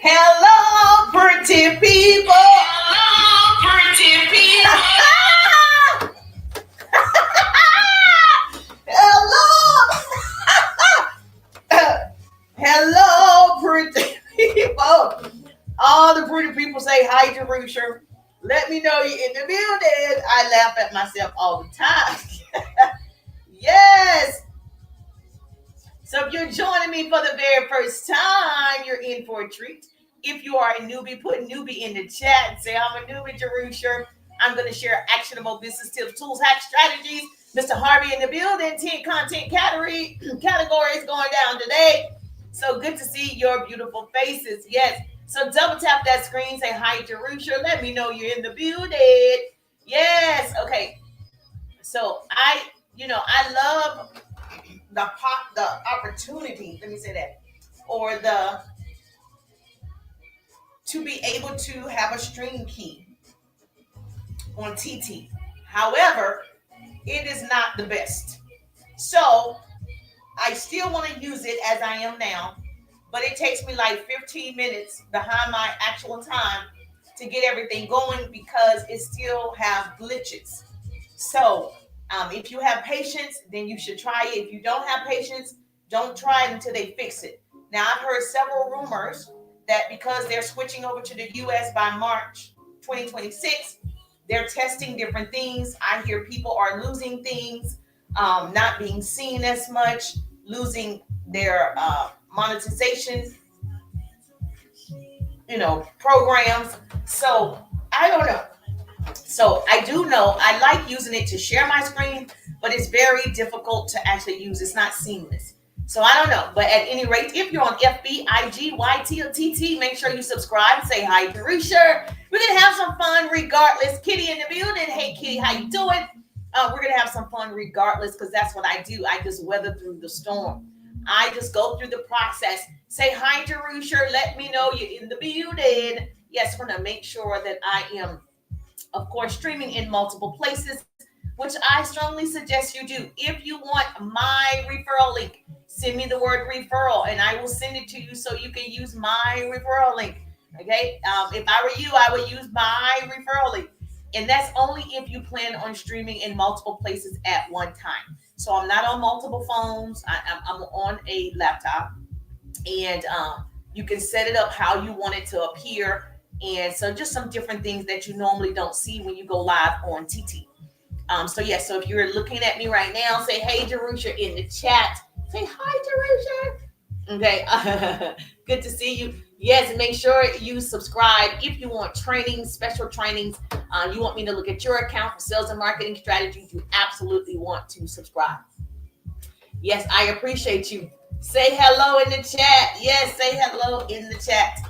Hello, pretty people. Hello, pretty people. Hello. Hello, pretty people. All the pretty people say hi, Jerusha. Let me know you're in the building. I laugh at myself all the time. Yes. So if you're joining me for the very first time, you're in for a treat. If you are a newbie, put newbie in the chat and say, I'm a newbie, Jerusha. I'm going to share actionable business tips, tools, hacks, strategies. Mr. Harvey in the building, 10 content categories going down today. So good to see your beautiful faces. Yes. So double tap that screen, say hi, Jerusha. Let me know you're in the building. Yes. Okay. So I love the opportunity. Let me say that, or the to be able to have a stream key on TT. However, it is not the best. So I still want to use it as I am now, but it takes me like 15 minutes behind my actual time to get everything going because it still have glitches. So if you have patience, then you should try it. If you don't have patience, don't try it until they fix it. Now, I've heard several rumors that because they're switching over to the US by March 2026, they're testing different things. I hear people are losing things, not being seen as much, losing their monetization, programs. So I don't know. So I do know I like using it to share my screen, but it's very difficult to actually use. It's not seamless. So I don't know. But at any rate, if you're on FB, IG, YT, or TT, make sure you subscribe. Say hi to Risha. We're going to have some fun regardless. Kitty in the building. Hey, Kitty, how you doing? We're going to have some fun regardless because that's what I do. I just weather through the storm. I just go through the process. Say hi to Risha. Let me know you're in the building. Yes, we're going to make sure that I am, of course, streaming in multiple places, which I strongly suggest you do. If you want my referral link, send me the word referral and I will send it to you so you can use my referral link. Okay. If I were you, I would use my referral link. And that's only if you plan on streaming in multiple places at one time. So I'm not on multiple phones. I'm on a laptop, and you can set it up how you want it to appear. And so just some different things that you normally don't see when you go live on TT. So if you're looking at me right now, say, hey, Jerusha in the chat. Say hi, Jerusha. Okay. Good to see you. Yes, make sure you subscribe. If you want training, special trainings, you want me to look at your account for sales and marketing strategies, you absolutely want to subscribe. Yes, I appreciate you. Say hello in the chat. Yes, say hello in the chat.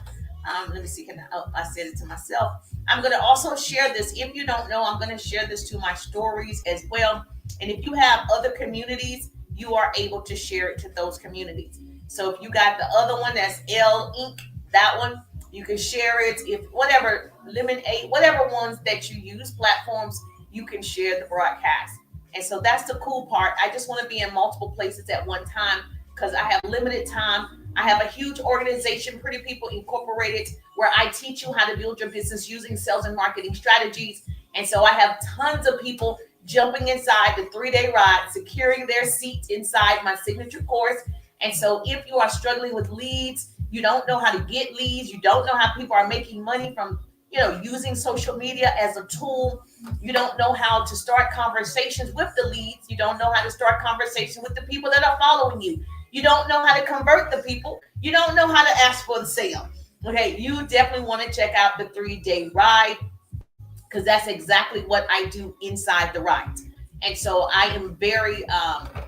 Let me see. I said it to myself. I'm going to also share this. If you don't know, I'm going to share this to my stories as well. And if you have other communities, you are able to share it to those communities. So if you got the other one, that's L Inc., that one, you can share it. If whatever, Lemonade, whatever ones that you use, platforms, you can share the broadcast. And so that's the cool part. I just want to be in multiple places at one time because I have limited time. I have a huge organization, Pretty People Incorporated, where I teach you how to build your business using sales and marketing strategies. And so I have tons of people jumping inside the 3-day ride, securing their seat inside my signature course. And so if you are struggling with leads, you don't know how to get leads, you don't know how people are making money from, using social media as a tool, you don't know how to start conversations with the leads, you don't know how to start conversations with the people that are following you, you don't know how to convert the people, you don't know how to ask for the sale. Okay, you definitely want to check out the 3-day ride because that's exactly what I do inside the ride. And so I am very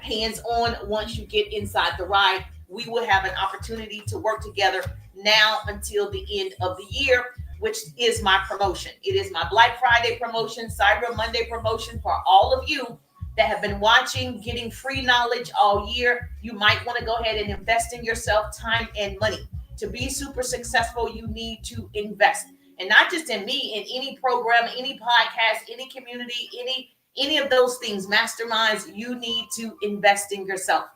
hands-on. Once you get inside the ride, we will have an opportunity to work together now until the end of the year, which is my promotion. It is my Black Friday promotion, Cyber Monday promotion for all of you that have been watching, getting free knowledge all year. You might want to go ahead and invest in yourself, time and money. To be super successful, you need to invest. And not just in me, in any program, any podcast, any community, any of those things, masterminds, you need to invest in yourself.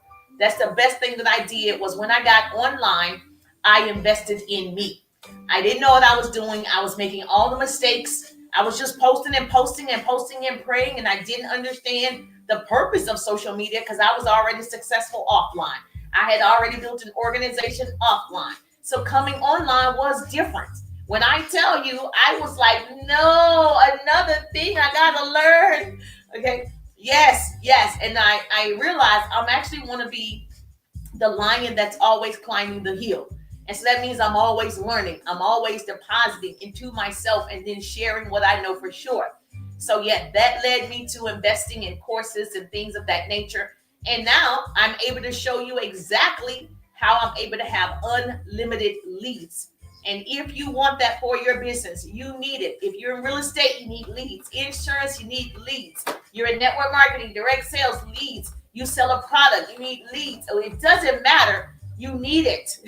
That's the best thing that I did was when I got online, I invested in me. I didn't know what I was doing. I was making all the mistakes. I was just posting and posting and posting and praying, and I didn't understand the purpose of social media because I was already successful offline. I had already built an organization offline. So coming online was different. When I tell you, I was like, no, another thing I gotta learn. Okay. Yes, yes. And I realized I'm actually want to be the lion that's always climbing the hill. And so that means I'm always learning. I'm always depositing into myself and then sharing what I know for sure. So, yeah, that led me to investing in courses and things of that nature. And now I'm able to show you exactly how I'm able to have unlimited leads. And if you want that for your business, you need it. If you're in real estate, you need leads. Insurance, you need leads. You're in network marketing, direct sales, leads. You sell a product, you need leads. So it doesn't matter. You need it.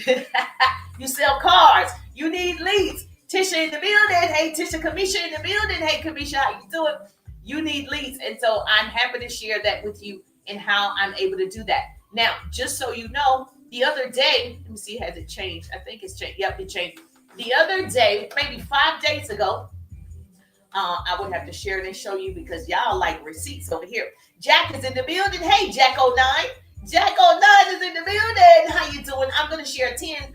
You sell cars, you need leads. Tisha in the building. Hey, Tisha, Kamisha in the building. Hey, Kamisha, how you doing? You need leads. And so I'm happy to share that with you and how I'm able to do that. Now, just so you know, the other day, let me see, has it changed? I think it's changed. Yep, it changed. The other day, maybe 5 days ago, I would have to share it and show you because y'all like receipts over here. Jack is in the building. Hey, Jack09. Jack09 is in the building. How you doing? I'm going to share 10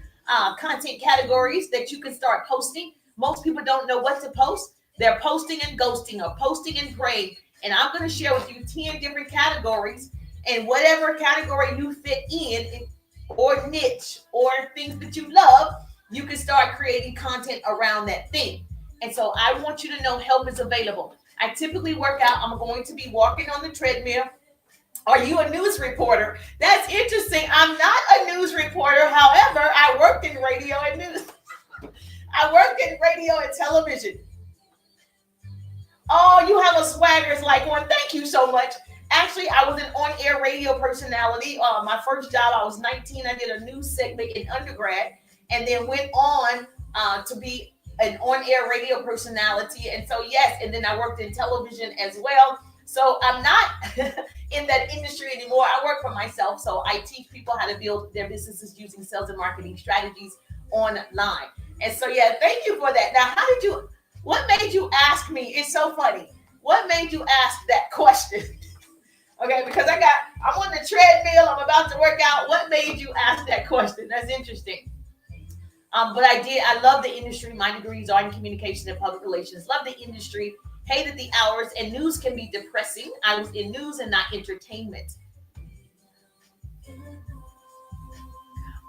content categories that you can start posting. Most people don't know what to post. They're posting and ghosting or posting and praying. And I'm going to share with you 10 different categories. And whatever category you fit in or niche or things that you love, you can start creating content around that thing. And so I want you to know help is available. I typically work out. I'm going to be walking on the treadmill. Are you a news reporter? That's interesting. I'm not a news reporter. However, I work in radio and news. I work in radio and television. Oh, you have a swagger. It's like one. Thank you so much. Actually, I was an on-air radio personality. My first job, I was 19. I did a news segment in undergrad and then went on to be an on-air radio personality. And so, yes, and then I worked in television as well. So I'm not in that industry anymore. I work for myself. So I teach people how to build their businesses using sales and marketing strategies online. And so, yeah, thank you for that. Now, what made you ask me? It's so funny. What made you ask that question? Okay, because I'm on the treadmill. I'm about to work out. What made you ask that question? That's interesting. But I love the industry. My degrees are in communication and public relations. Love the industry. Hated the hours, and news can be depressing. I was in news and not entertainment.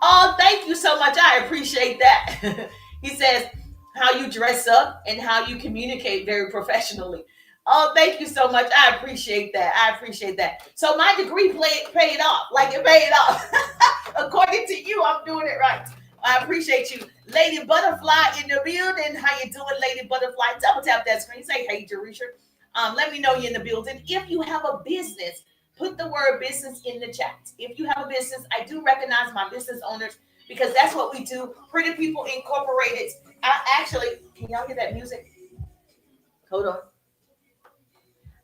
Oh, thank you so much. I appreciate that. He says how you dress up and how you communicate very professionally. Oh, thank you so much. I appreciate that. I appreciate that. So my degree paid off. Like it paid off. According to you, I'm doing it right. I appreciate you. Lady Butterfly in the building. How you doing, Lady Butterfly? Double tap that screen. Say, hey, Jerusha. Let me know you're in the building. If you have a business, put the word business in the chat. If you have a business, I do recognize my business owners because that's what we do. Pretty People Incorporated. Actually, can y'all hear that music? Hold on.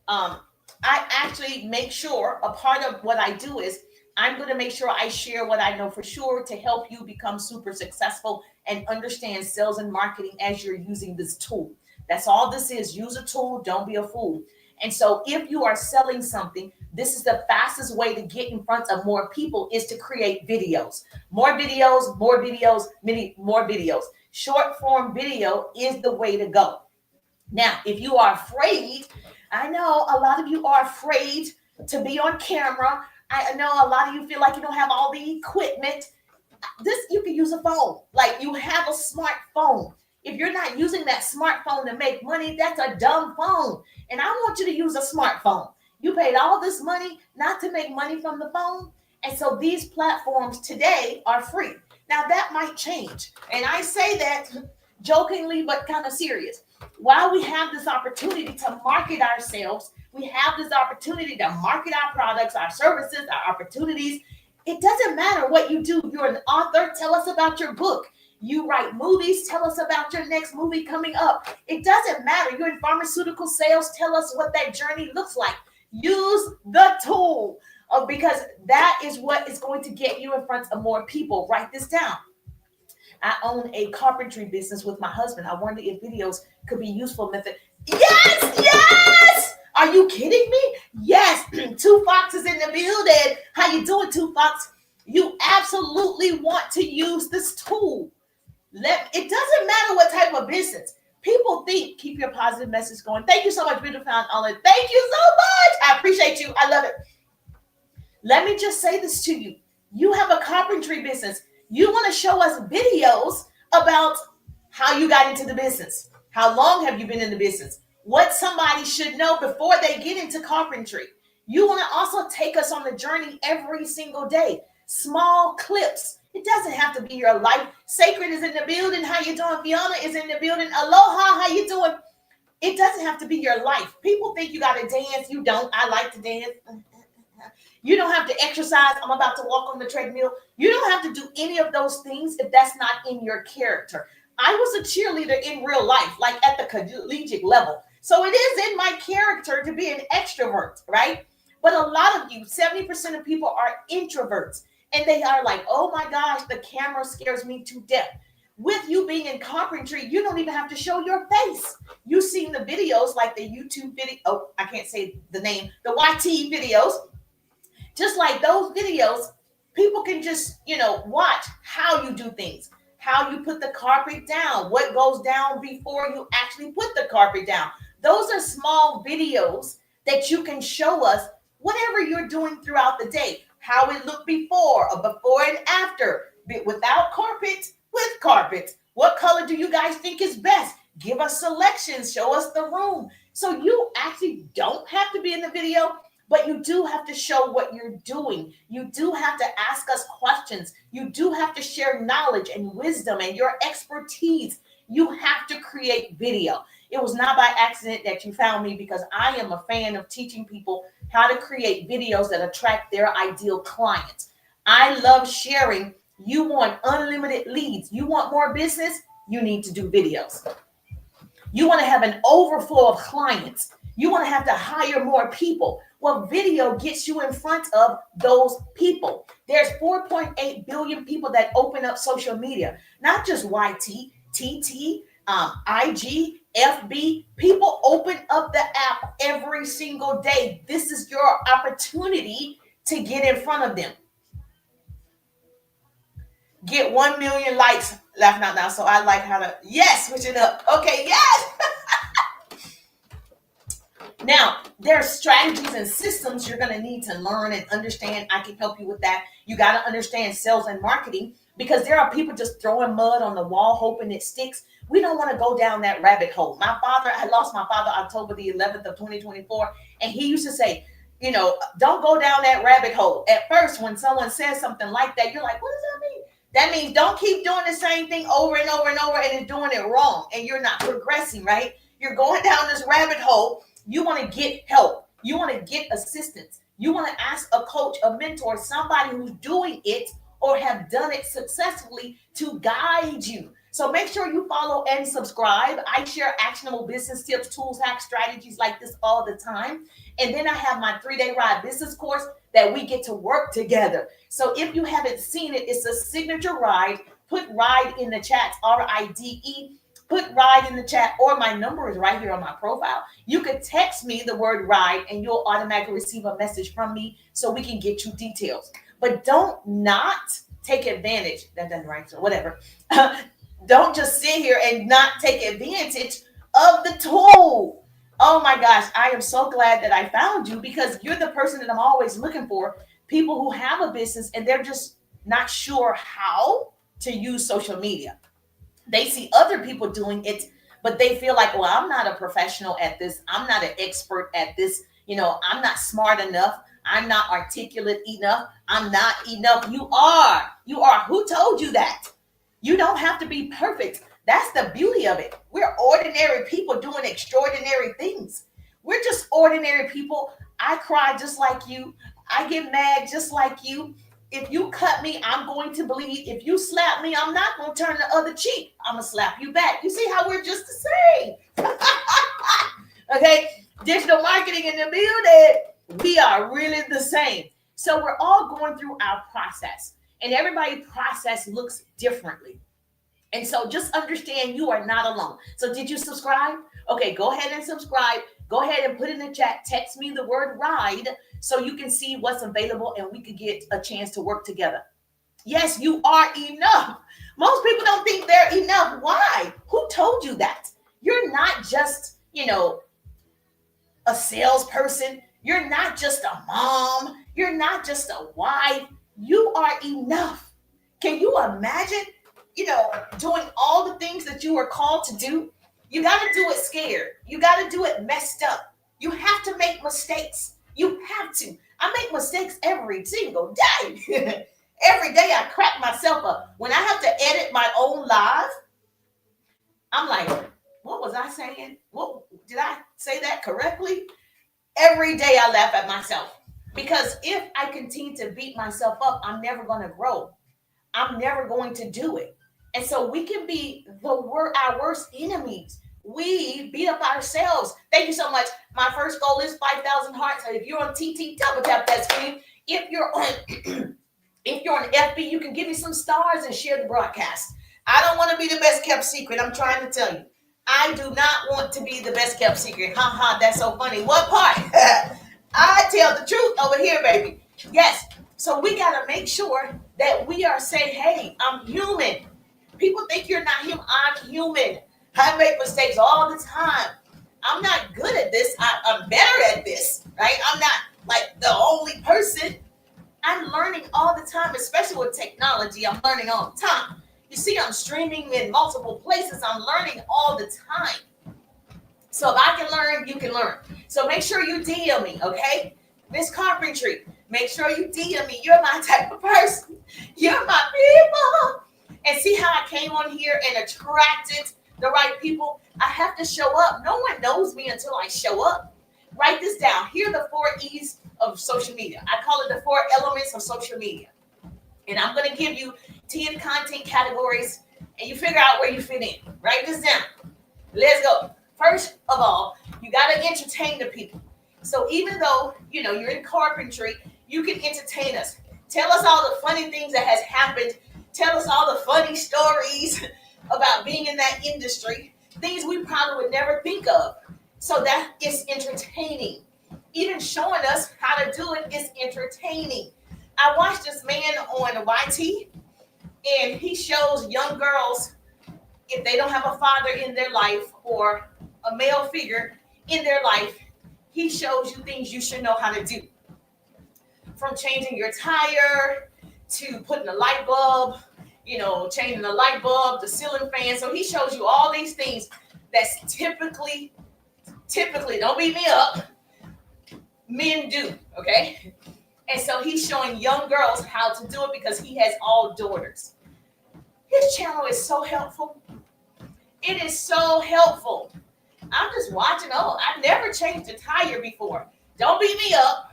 I actually make sure a part of what I do is I'm going to make sure I share what I know for sure to help you become super successful and understand sales and marketing as you're using this tool. That's all this is. Use a tool. Don't be a fool. And so if you are selling something, this is the fastest way to get in front of more people is to create videos. More videos, more videos, many more videos. Short form video is the way to go. Now, if you are afraid, I know a lot of you are afraid to be on camera. I know a lot of you feel like you don't have all the equipment. You can use a phone. Like you have a smartphone. If you're not using that smartphone to make money, that's a dumb phone. And I want you to use a smartphone. You paid all this money not to make money from the phone. And so these platforms today are free. Now that might change. And I say that jokingly, but kind of serious. While we have this opportunity to market ourselves, we have this opportunity to market our products, our services, our opportunities. It doesn't matter what you do. You're an author. Tell us about your book. You write movies. Tell us about your next movie coming up. It doesn't matter. You're in pharmaceutical sales. Tell us what that journey looks like. Use the tool because that is what is going to get you in front of more people. Write this down. I own a carpentry business with my husband. I wonder if videos could be useful method. Yes, yes. Are you kidding me? Yes. Two Foxes in the building. How you doing, Two Fox? You absolutely want to use this tool. It doesn't matter what type of business. People think, keep your positive message going. Thank you so much, Beautiful Found Olive. Thank you so much. I appreciate you. I love it. Let me just say this to you. You have a carpentry business. You want to show us videos about how you got into the business. How long have you been in the business? What somebody should know before they get into carpentry. You want to also take us on the journey every single day. Small clips. It doesn't have to be your life. Sacred is in the building. How you doing? Fiona is in the building. Aloha. How you doing? It doesn't have to be your life. People think you got to dance. You don't. I like to dance. You don't have to exercise. I'm about to walk on the treadmill. You don't have to do any of those things if that's not in your character. I was a cheerleader in real life, like at the collegiate level. So it is in my character to be an extrovert, right? But a lot of you, 70% of people are introverts. And they are like, oh my gosh, the camera scares me to death. With you being in carpentry, you don't even have to show your face. You've seen the videos like the YouTube video. Oh, I can't say the name. The YT videos. Just like those videos, people can just, watch how you do things, how you put the carpet down, what goes down before you actually put the carpet down. Those are small videos that you can show us whatever you're doing throughout the day, how it looked before and after, without carpet, with carpet. What color do you guys think is best? Give us selections, show us the room. So you actually don't have to be in the video, but you do have to show what you're doing. You do have to ask us questions. You do have to share knowledge and wisdom and your expertise. You have to create video. It was not by accident that you found me, because I am a fan of teaching people how to create videos that attract their ideal clients. I love sharing. You want unlimited leads. You want more business? You need to do videos. You want to have an overflow of clients. You want to have to hire more people. Well, video gets you in front of those people. There's 4.8 billion people that open up social media, not just YT, TT, IG, FB. People open up the app every single day. This is your opportunity to get in front of them. Get 1 million likes. Laughing out now. So I like how to, yes, switch it up. Okay, yes. Now, there are strategies and systems you're going to need to learn and understand. I can help you with that. You got to understand sales and marketing, because there are people just throwing mud on the wall hoping it sticks. We don't want to go down that rabbit hole. I lost my father October the 11th of 2024. And he used to say, don't go down that rabbit hole. At first, when someone says something like that, you're like, what does that mean? That means don't keep doing the same thing over and over and over and doing it wrong. And you're not progressing, right? You're going down this rabbit hole. You want to get help. You want to get assistance. You want to ask a coach, a mentor, somebody who's doing it or have done it successfully to guide you. So make sure you follow and subscribe. I share actionable business tips, tools, hacks, strategies like this all the time. And then I have my 3-day ride business course that we get to work together. So if you haven't seen it, it's a signature ride. Put ride in the chat, RIDE. Put ride in the chat, or my number is right here on my profile. You could text me the word ride and you'll automatically receive a message from me so we can get you details. But don't not take advantage. That doesn't right, so whatever. Don't just sit here and not take advantage of the tool. Oh my gosh, I am so glad that I found you, because you're the person that I'm always looking for. People who have a business and they're just not sure how to use social media. They see other people doing it, but they feel like, well, I'm not a professional at this. I'm not an expert at this. I'm not smart enough. I'm not articulate enough. I'm not enough. You are. Who told you that? You don't have to be perfect. That's the beauty of it. We're ordinary people doing extraordinary things. We're just ordinary people. I cry just like you. I get mad just like you. If you cut me, I'm going to bleed. If you slap me, I'm not going to turn the other cheek. I'm going to slap you back. You see how we're just the same? Okay? Digital marketing in the building. We are really the same. So we're all going through our process. And everybody's process looks differently. And so just understand you are not alone. So did you subscribe? Okay, go ahead and subscribe. Go ahead and put in the chat. Text me the word ride so you can see what's available and we could get a chance to work together. Yes, you are enough. Most people don't think they're enough. Why? Who told you that? You're not just, a salesperson. You're not just a mom. You're not just a wife. You are enough. Can you imagine, doing all the things that you are called to do? You got to do it scared. You got to do it messed up. You have to make mistakes. You have to. I make mistakes every single day. Every day I crack myself up. When I have to edit my own live, I'm like, what was I saying? What did I say that correctly? Every day I laugh at myself because if I continue to beat myself up, I'm never going to grow. I'm never going to do it. And so we can be our worst enemies. We beat up ourselves. Thank you so much. My first goal is 5,000 hearts. So if you're on TT, double tap that screen. If you're on if you're on FB, you can give me some stars and share the broadcast. I don't want to be the best kept secret. I'm trying to tell you. I do not want to be the best kept secret. Ha ha, that's so funny. What part? I tell the truth over here, baby. Yes. So we got to make sure that we are saying, hey, I'm human. People think you're not human. I'm human. I make mistakes all the time. I'm not good at this. I'm better at this, right? I'm not like the only person. I'm learning all the time, especially with technology. I'm learning all the time. You see, I'm streaming in multiple places. I'm learning all the time. So if I can learn, you can learn. So make sure you DM me, okay? Miss Carpentry, make sure you DM me. You're my type of person. You're my people. And see how I came on here and attracted the right people? I have to show up. No one knows me until I show up. Write this down. Here are the 4 E's of social media. I call it the 4 elements of social media. And I'm going to give you 10 content categories and you figure out where you fit in. Write this down. Let's go. First of all, you got to entertain the people. So even though, you're in carpentry, you can entertain us. Tell us all the funny things that has happened. Tell us all the funny stories about being in that industry. Things we probably would never think of. So that is entertaining. Even showing us how to do it is entertaining. I watched this man on YT, and he shows young girls, if they don't have a father in their life or a male figure in their life, he shows you things you should know how to do. From changing your tire to putting a light bulb, changing the light bulb, the ceiling fan. So he shows you all these things that's typically, don't beat me up, men do, okay? And so he's showing young girls how to do it because he has all daughters. His channel is so helpful. It is so helpful. I'm just watching. Oh, I've never changed a tire before. Don't beat me up.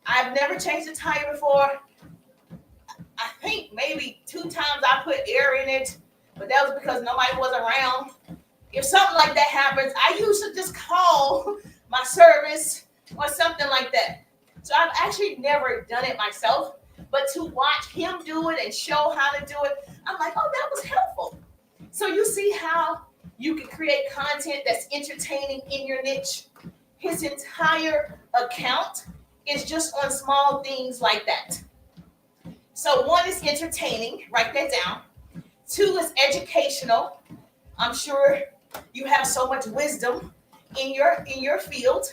I've never changed a tire before. I think maybe 2 times I put air in it, but that was because nobody was around. If something like that happens, I usually just call my service or something like that. So I've actually never done it myself, but to watch him do it and show how to do it, I'm like, oh, that was helpful. So you see how you can create content that's entertaining in your niche. His entire account is just on small things like that. So 1 is entertaining, write that down. 2 is educational. I'm sure you have so much wisdom in your field.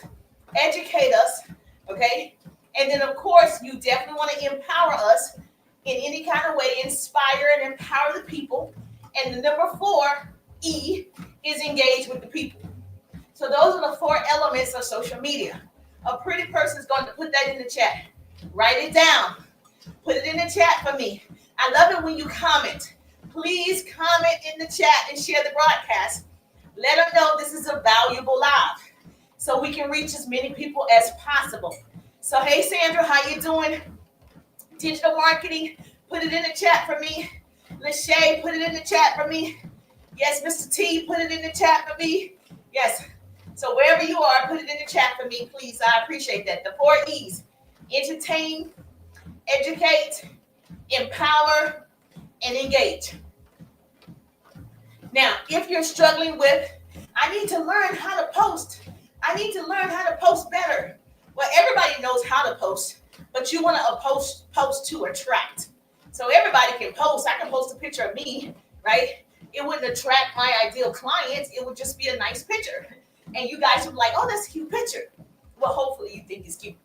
Educate us, okay? And then, of course, you definitely want to empower us in any kind of way, inspire and empower the people. And the number 4, E, is engage with the people. So those are the 4 elements of social media. A pretty person is going to put that in the chat. Write it down. Put it in the chat for me. I love it when you comment. Please comment in the chat and share the broadcast. Let them know this is a valuable live so we can reach as many people as possible. So, hey, Sandra, how you doing? Digital marketing, put it in the chat for me. Lachey, put it in the chat for me. Yes, Mr. T, put it in the chat for me. Yes. So wherever you are, put it in the chat for me, please. I appreciate that. The 4 E's: entertain, educate, empower, and engage. Now, if you're struggling with, I need to learn how to post. I need to learn how to post better. Well, everybody knows how to post, but you want to post to attract. So everybody can post. I can post a picture of me, right? It wouldn't attract my ideal clients. It would just be a nice picture. And you guys would be like, oh, that's a cute picture. Well, hopefully you think it's cute.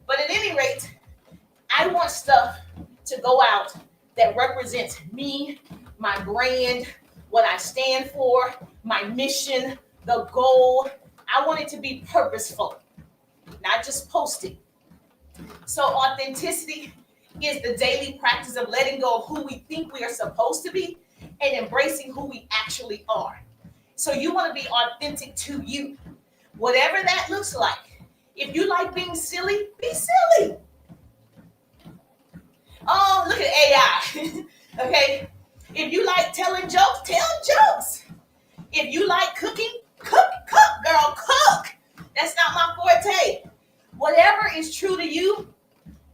But at any rate, I want stuff to go out that represents me, my brand, what I stand for, my mission, the goal. I want it to be purposeful, not just posting. So authenticity is the daily practice of letting go of who we think we are supposed to be and embracing who we actually are. So you want to be authentic to you, whatever that looks like. If you like being silly, be silly. Oh, look at AI. Okay. If you like telling jokes, tell jokes. If you like cooking, cook, girl, cook. That's not my forte. Whatever is true to you,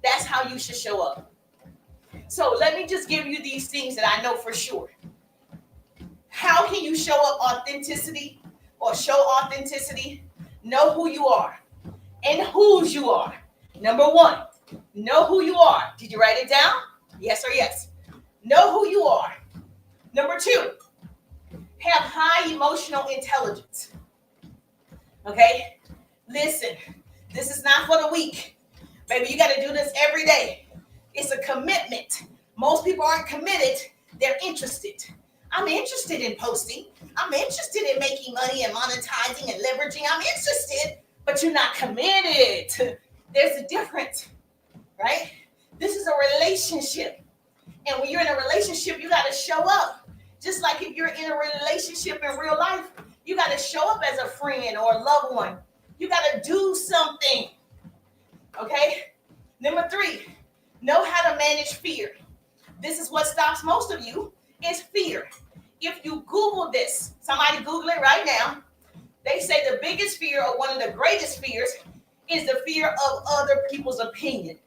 that's how you should show up. So let me just give you these things that I know for sure. How can you show up authenticity or show authenticity? Know who you are and whose you are. Number one, know who you are. Did you write it down? Yes or yes? Know who you are. Number two, have high emotional intelligence. Okay? Listen, this is not for the weak. Baby, you got to do this every day. It's a commitment. Most people aren't committed. They're interested. I'm interested in posting. I'm interested in making money and monetizing and leveraging. I'm interested, but you're not committed. There's a difference, right? This is a relationship. And when you're in a relationship, you got to show up. Just like if you're in a relationship in real life, you got to show up as a friend or a loved one. You got to do something. Okay? Number three, know how to manage fear. This is what stops most of you, is fear. If you Google this, somebody Google it right now, they say the biggest fear or one of the greatest fears is the fear of other people's opinion.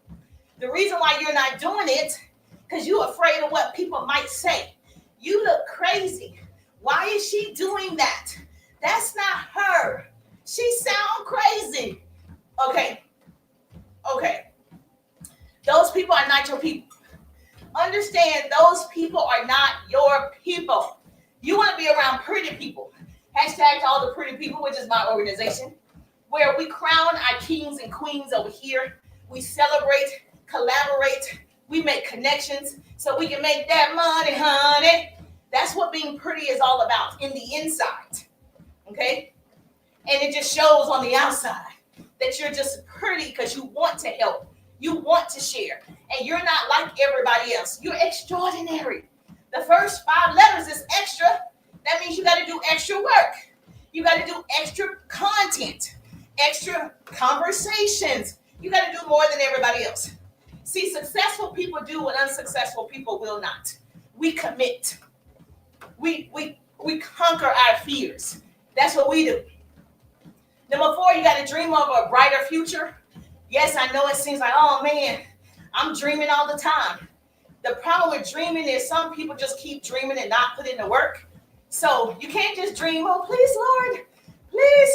The reason why you're not doing it, because you're afraid of what people might say. You look crazy. Why is she doing that? That's not her. She sounds crazy. Okay. Those people are not your people. Understand, those people are not your people. You want to be around pretty people. Hashtag to all the pretty people, which is my organization, where we crown our kings and queens over here. We celebrate, collaborate, we make connections so we can make that money, honey. That's what being pretty is all about in the inside. Okay? And it just shows on the outside that you're just pretty because you want to help. You want to share. And you're not like everybody else. You're extraordinary. The first 5 letters is extra. That means you got to do extra work. You got to do extra content, extra conversations. You got to do more than everybody else. See, successful people do what unsuccessful people will not. We commit. We conquer our fears. That's what we do. Number 4, you got to dream of a brighter future. Yes, I know it seems like, oh man, I'm dreaming all the time. The problem with dreaming is some people just keep dreaming and not put in the work. So you can't just dream, oh, please, Lord, please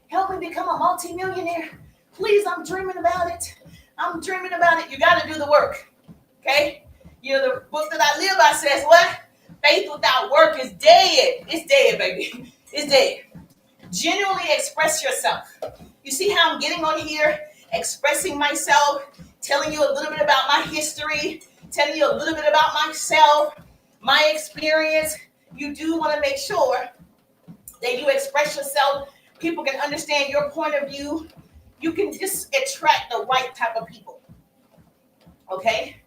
help me become a multimillionaire. Please, I'm dreaming about it. I'm dreaming about it. You got to do the work, okay? You know, the book that I live by says what? Faith without work is dead. It's dead, baby. It's dead. Genuinely express yourself. You see how I'm getting on here, expressing myself, telling you a little bit about my history, telling you a little bit about myself, my experience. You do want to make sure that you express yourself. People can understand your point of view. You can just attract the right type of people. Okay?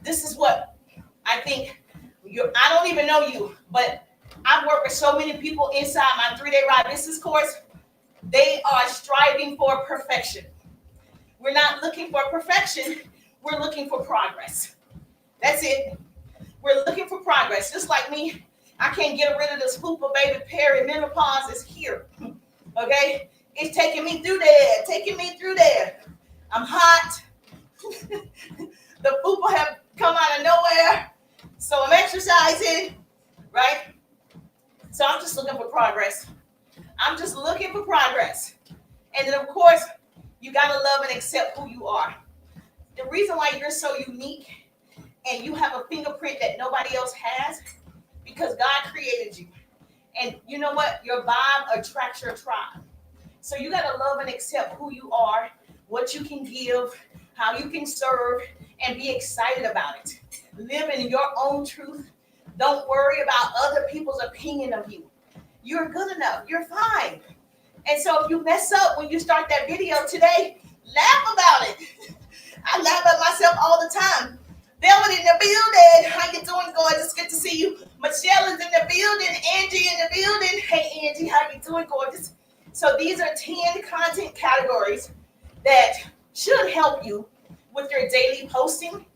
This is what I think. I don't even know you, but I've worked with so many people inside my 3-day ride business course. They are striving for perfection. We're not looking for perfection. We're looking for progress. That's it. We're looking for progress. Just like me, I can't get rid of this fupa baby perimenopause is here. Okay? It's taking me through there. I'm hot. The fupa have come out of nowhere. So I'm exercising, right? So I'm just looking for progress. I'm just looking for progress. And then, of course, you got to love and accept who you are. The reason why you're so unique and you have a fingerprint that nobody else has, because God created you. And you know what? Your vibe attracts your tribe. So you got to love and accept who you are, what you can give, how you can serve, and be excited about it. Live in your own truth. Don't worry about other people's opinion of you. You're good enough. You're fine. And so if you mess up when you start that video today, laugh about it. I laugh at myself all the time. Velvet in the building. How you doing, gorgeous? Good to see you. Michelle is in the building. Angie in the building. Hey, Angie, how you doing, gorgeous? So these are 10 content categories that should help you with your daily posting.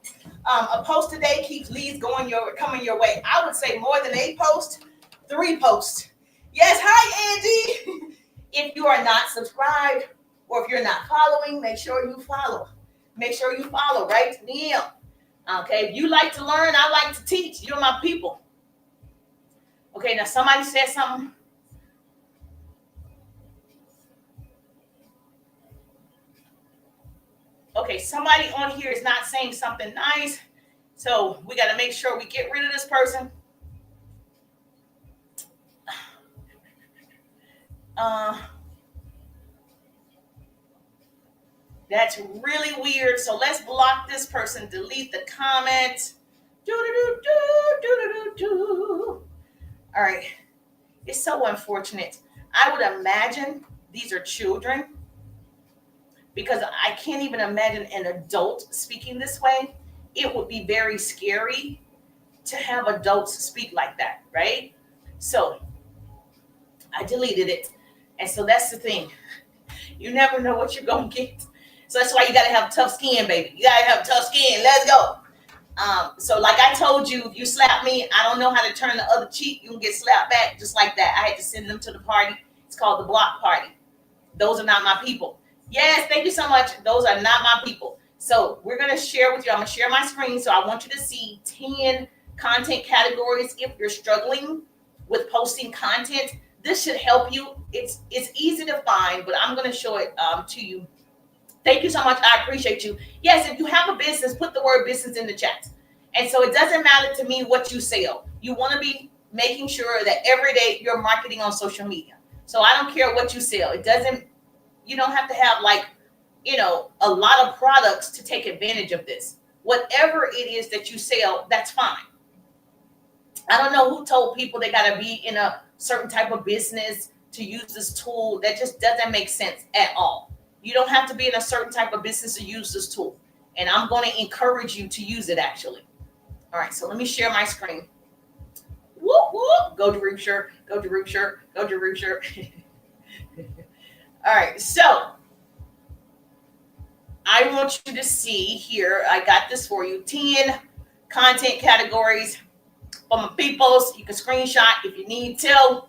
A post a day keeps leads coming your way. I would say more than 8 posts, 3 posts. Yes, hi, Angie. If you are not subscribed or if you're not following, make sure you follow. Make sure you follow, right? Neil. Okay, if you like to learn, I like to teach. You're my people. Okay, now somebody said something. Okay, somebody on here is not saying something nice. So we got to make sure we get rid of this person. That's really weird. So let's block this person. Delete the comment. All right. It's so unfortunate. I would imagine these are children because I can't even imagine an adult speaking this way. It would be very scary to have adults speak like that, right? So I deleted it. And so that's the thing. You never know what you're going to get. So that's why you got to have tough skin, baby. You got to have tough skin. Let's go. So like I told you, if you slap me, I don't know how to turn the other cheek. You can get slapped back just like that. I had to send them to the party. It's called the block party. Those are not my people. Yes, thank you so much. Those are not my people. So we're going to share with you. I'm going to share my screen. So I want you to see 10 content categories if you're struggling with posting content. This should help you. It's easy to find, but I'm going to show it to you. Thank you so much. I appreciate you. Yes, if you have a business, put the word business in the chat. And so it doesn't matter to me what you sell. You want to be making sure that every day you're marketing on social media. So I don't care what you sell. You don't have to have a lot of products to take advantage of this. Whatever it is that you sell, that's fine. I don't know who told people they got to be in a certain type of business to use this tool. That just doesn't make sense at all. You don't have to be in a certain type of business to use this tool. And I'm going to encourage you to use it, actually. All right, so let me share my screen. Whoop, whoop. Go to Roofshire. Go to Roofshire. Go to Roofshire. All right, so I want you to see here. I got this for you. 10 content categories for my peoples. You can screenshot if you need to,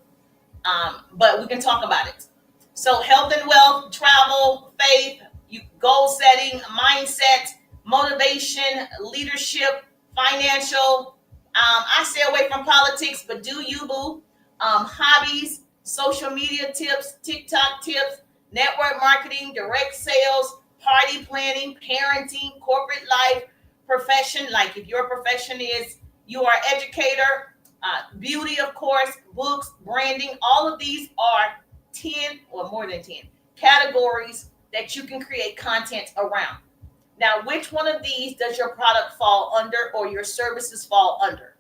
but we can talk about it. So health and wealth, travel, faith, goal setting, mindset, motivation, leadership, financial. I stay away from politics, but do you, boo? Hobbies, social media tips, TikTok tips, network marketing, direct sales, party planning, parenting, corporate life, profession. Like if your profession is you are educator, beauty, of course, books, branding. All of these are 10 or more than 10 categories that you can create content around. Now, which one of these does your product fall under or your services fall under?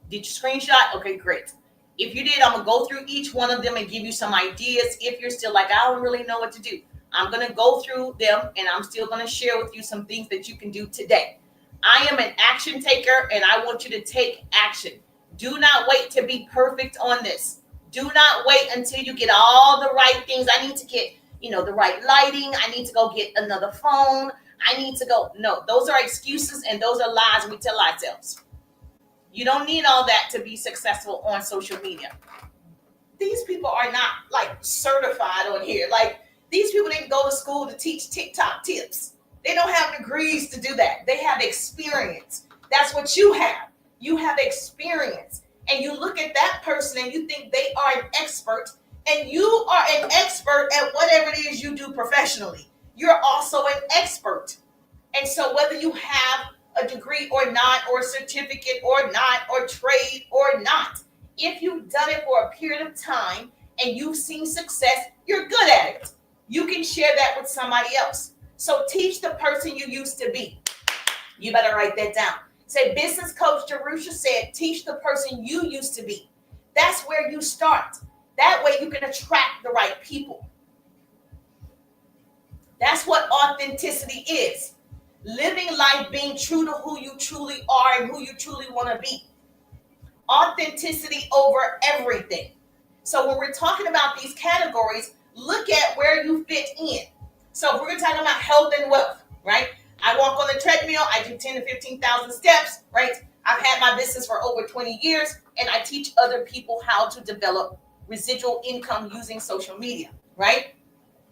Did you screenshot? Okay, great. If you did, I'm going to go through each one of them and give you some ideas. If you're still like, I don't really know what to do, I'm going to go through them and I'm still going to share with you some things that you can do today. I am an action taker and I want you to take action. Do not wait to be perfect on this. Do not wait until you get all the right things. I need to get, the right lighting. I need to go get another phone. I need to go. No, those are excuses and those are lies we tell ourselves. You don't need all that to be successful on social media. These people are not certified on here. These people didn't go to school to teach TikTok tips. They don't have degrees to do that. They have experience. That's what you have. You have experience. and you look at that person and you think they are an expert, and you are an expert at whatever it is you do professionally. You're also an expert. And so whether you have a degree or not, or a certificate or not, or trade or not, if you've done it for a period of time and you've seen success, you're good at it. You can share that with somebody else. So teach the person you used to be. You better write that down. Say, business coach Jerusha said, teach the person you used to be. That's where you start. That way you can attract the right people. That's what authenticity is. Living life being true to who you truly are and who you truly want to be. Authenticity over everything. So when we're talking about these categories, look at where you fit in. So if we're talking about health and wealth, right? I walk on the treadmill, I do 10 to 15,000 steps, right? I've had my business for over 20 years, and I teach other people how to develop residual income using social media, right?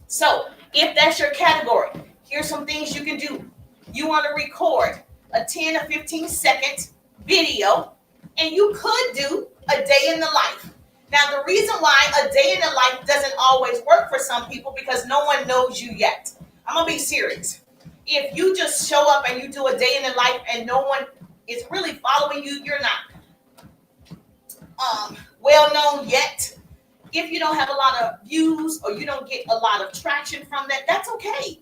So if that's your category, here's some things you can do. You want to record a 10 or 15 second video, and you could do a day in the life. Now, the reason why a day in the life doesn't always work for some people, because no one knows you yet. I'm going to be serious. If you just show up and you do a day in the life and no one is really following you, you're not well known yet. If you don't have a lot of views or you don't get a lot of traction from that, that's okay.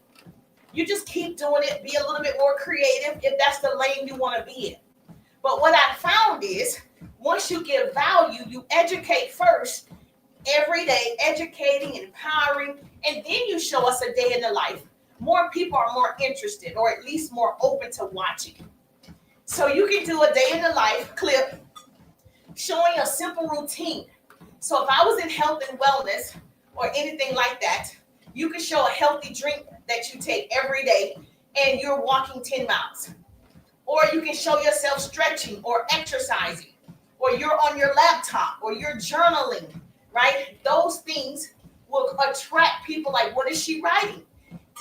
You just keep doing it. Be a little bit more creative if that's the lane you want to be in. But what I found is, once you give value, you educate first, every day, educating, empowering, and then you show us a day in the life. More people are more interested, or at least more open to watching. So you can do a day in the life clip showing a simple routine. So if I was in health and wellness or anything like that, you can show a healthy drink that you take every day and you're walking 10 miles. Or you can show yourself stretching or exercising, or you're on your laptop, or you're journaling, right? Those things will attract people. Like, what is she writing?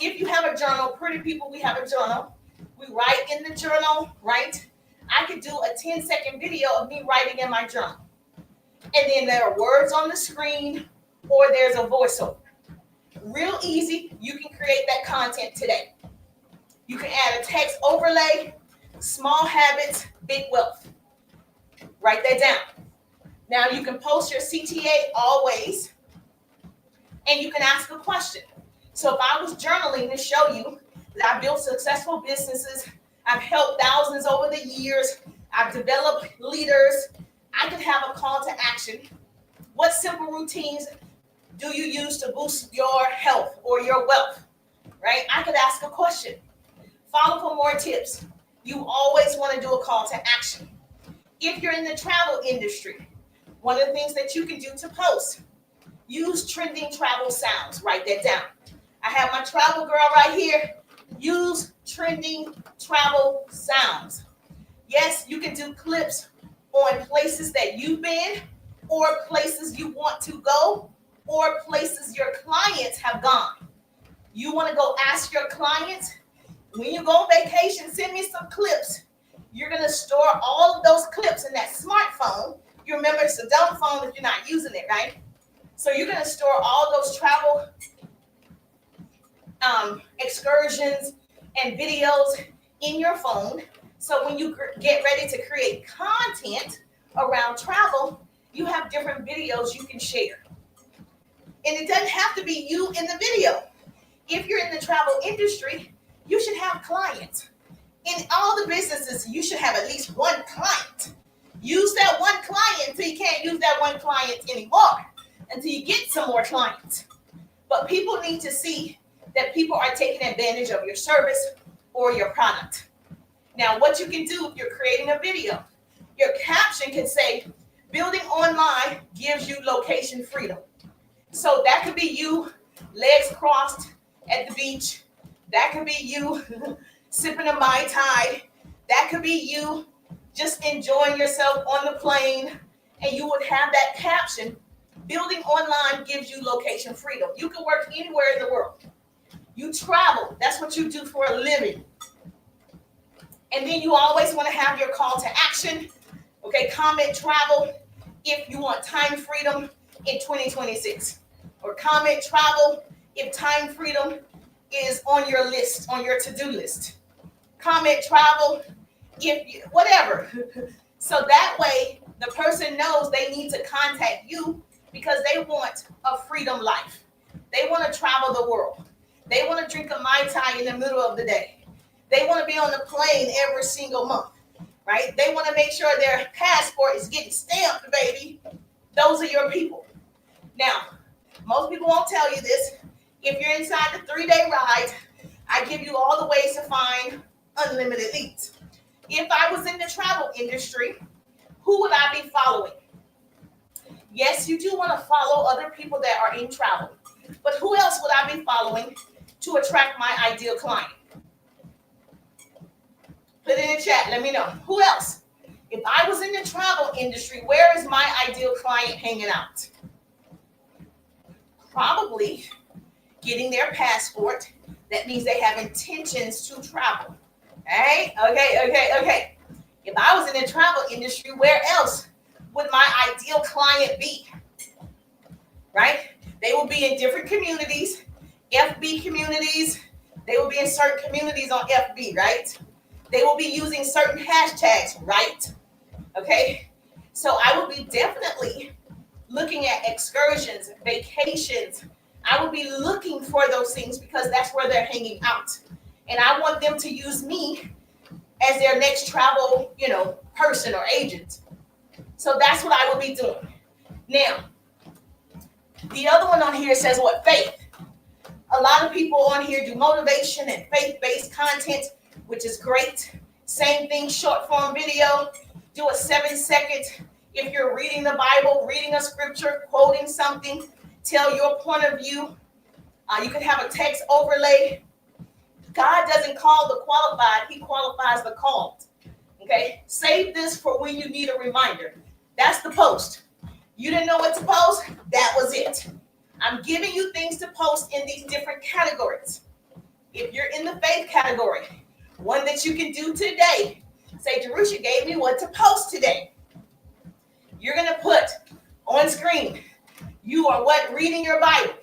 If you have a journal, pretty people, we have a journal. We write in the journal, right? I could do a 10-second video of me writing in my journal. And then there are words on the screen, or there's a voiceover. Real easy. You can create that content today. You can add a text overlay, small habits, big wealth. Write that down. Now you can post your CTA always, and you can ask a question. So if I was journaling to show you that I built successful businesses, I've helped thousands over the years, I've developed leaders, I could have a call to action. What simple routines do you use to boost your health or your wealth, right? I could ask a question. Follow for more tips. You always want to do a call to action. If you're in the travel industry, one of the things that you can do to post, use trending travel sounds. Write that down. I have my travel girl right here. Use trending travel sounds. Yes, you can do clips on places that you've been, or places you want to go, or places your clients have gone. You want to go ask your clients, when you go on vacation, send me some clips. You're going to store all of those clips in that smartphone. You remember, it's a dumb phone if you're not using it, right? So you're going to store all those travel excursions and videos in your phone. So when you get ready to create content around travel, you have different videos you can share. And it doesn't have to be you in the video. If you're in the travel industry, you should have clients. In all the businesses, you should have at least one client. Use that one client until you can't use that one client anymore, until you get some more clients. But people need to see that people are taking advantage of your service or your product. Now, what you can do if you're creating a video, your caption can say, building online gives you location freedom. So that could be you, legs crossed at the beach. That could be you sipping a Mai Tai. That could be you just enjoying yourself on the plane. And you would have that caption, building online gives you location freedom. You can work anywhere in the world. You travel. That's what you do for a living. And then you always want to have your call to action. Okay, comment travel. if you want time freedom in 2026. Or comment travel if time freedom is on your list, on your to-do list. Comment travel if you, whatever. So that way the person knows they need to contact you because they want a freedom life. They want to travel the world. They want to drink a Mai Tai in the middle of the day. They want to be on the plane every single month, right? They want to make sure their passport is getting stamped, baby. Those are your people. Now, most people won't tell you this. If you're inside the 3-day ride, I give you all the ways to find unlimited leads. If I was in the travel industry, who would I be following? Yes, you do want to follow other people that are in travel, but who else would I be following to attract my ideal client? Put it in the chat. Let me know. Who else? If I was in the travel industry, where is my ideal client hanging out? Probably getting their passport. That means they have intentions to travel. Hey? Okay. If I was in the travel industry, where else would my ideal client be? Right? They will be in different communities, FB communities. They will be in certain communities on FB, right? They will be using certain hashtags, right? Okay? So I will be definitely looking at excursions, vacations. I will be looking for those things because that's where they're hanging out. And I want them to use me as their next travel, person or agent. So that's what I will be doing. Now, the other one on here says what? Faith. A lot of people on here do motivation and faith-based content, which is great. Same thing, short form video. Do a 7-second. If you're reading the Bible, reading a scripture, quoting something, tell your point of view. You can have a text overlay. God doesn't call the qualified, he qualifies the called. Okay, save this for when you need a reminder. That's the post. You didn't know what to post? That was it. I'm giving you things to post in these different categories. If you're in the faith category, one that you can do today, say, Jerusha gave me what to post today. You're going to put on screen, you are what? Reading your Bible.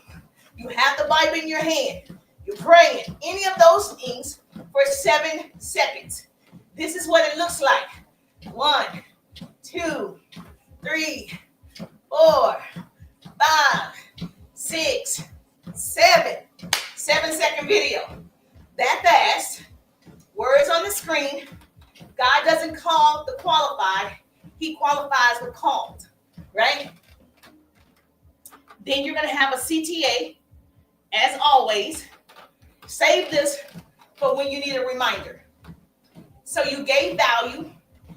You have the Bible in your hand. You're praying. Any of those things for 7 seconds. This is what it looks like. 1, 2, 3, 4, 5, 6, 7. 7-second video. That fast. Words on the screen. God doesn't call the qualified. He qualifies the called. Right? Then you're going to have a CTA. As always, save this for when you need a reminder. So you gave value.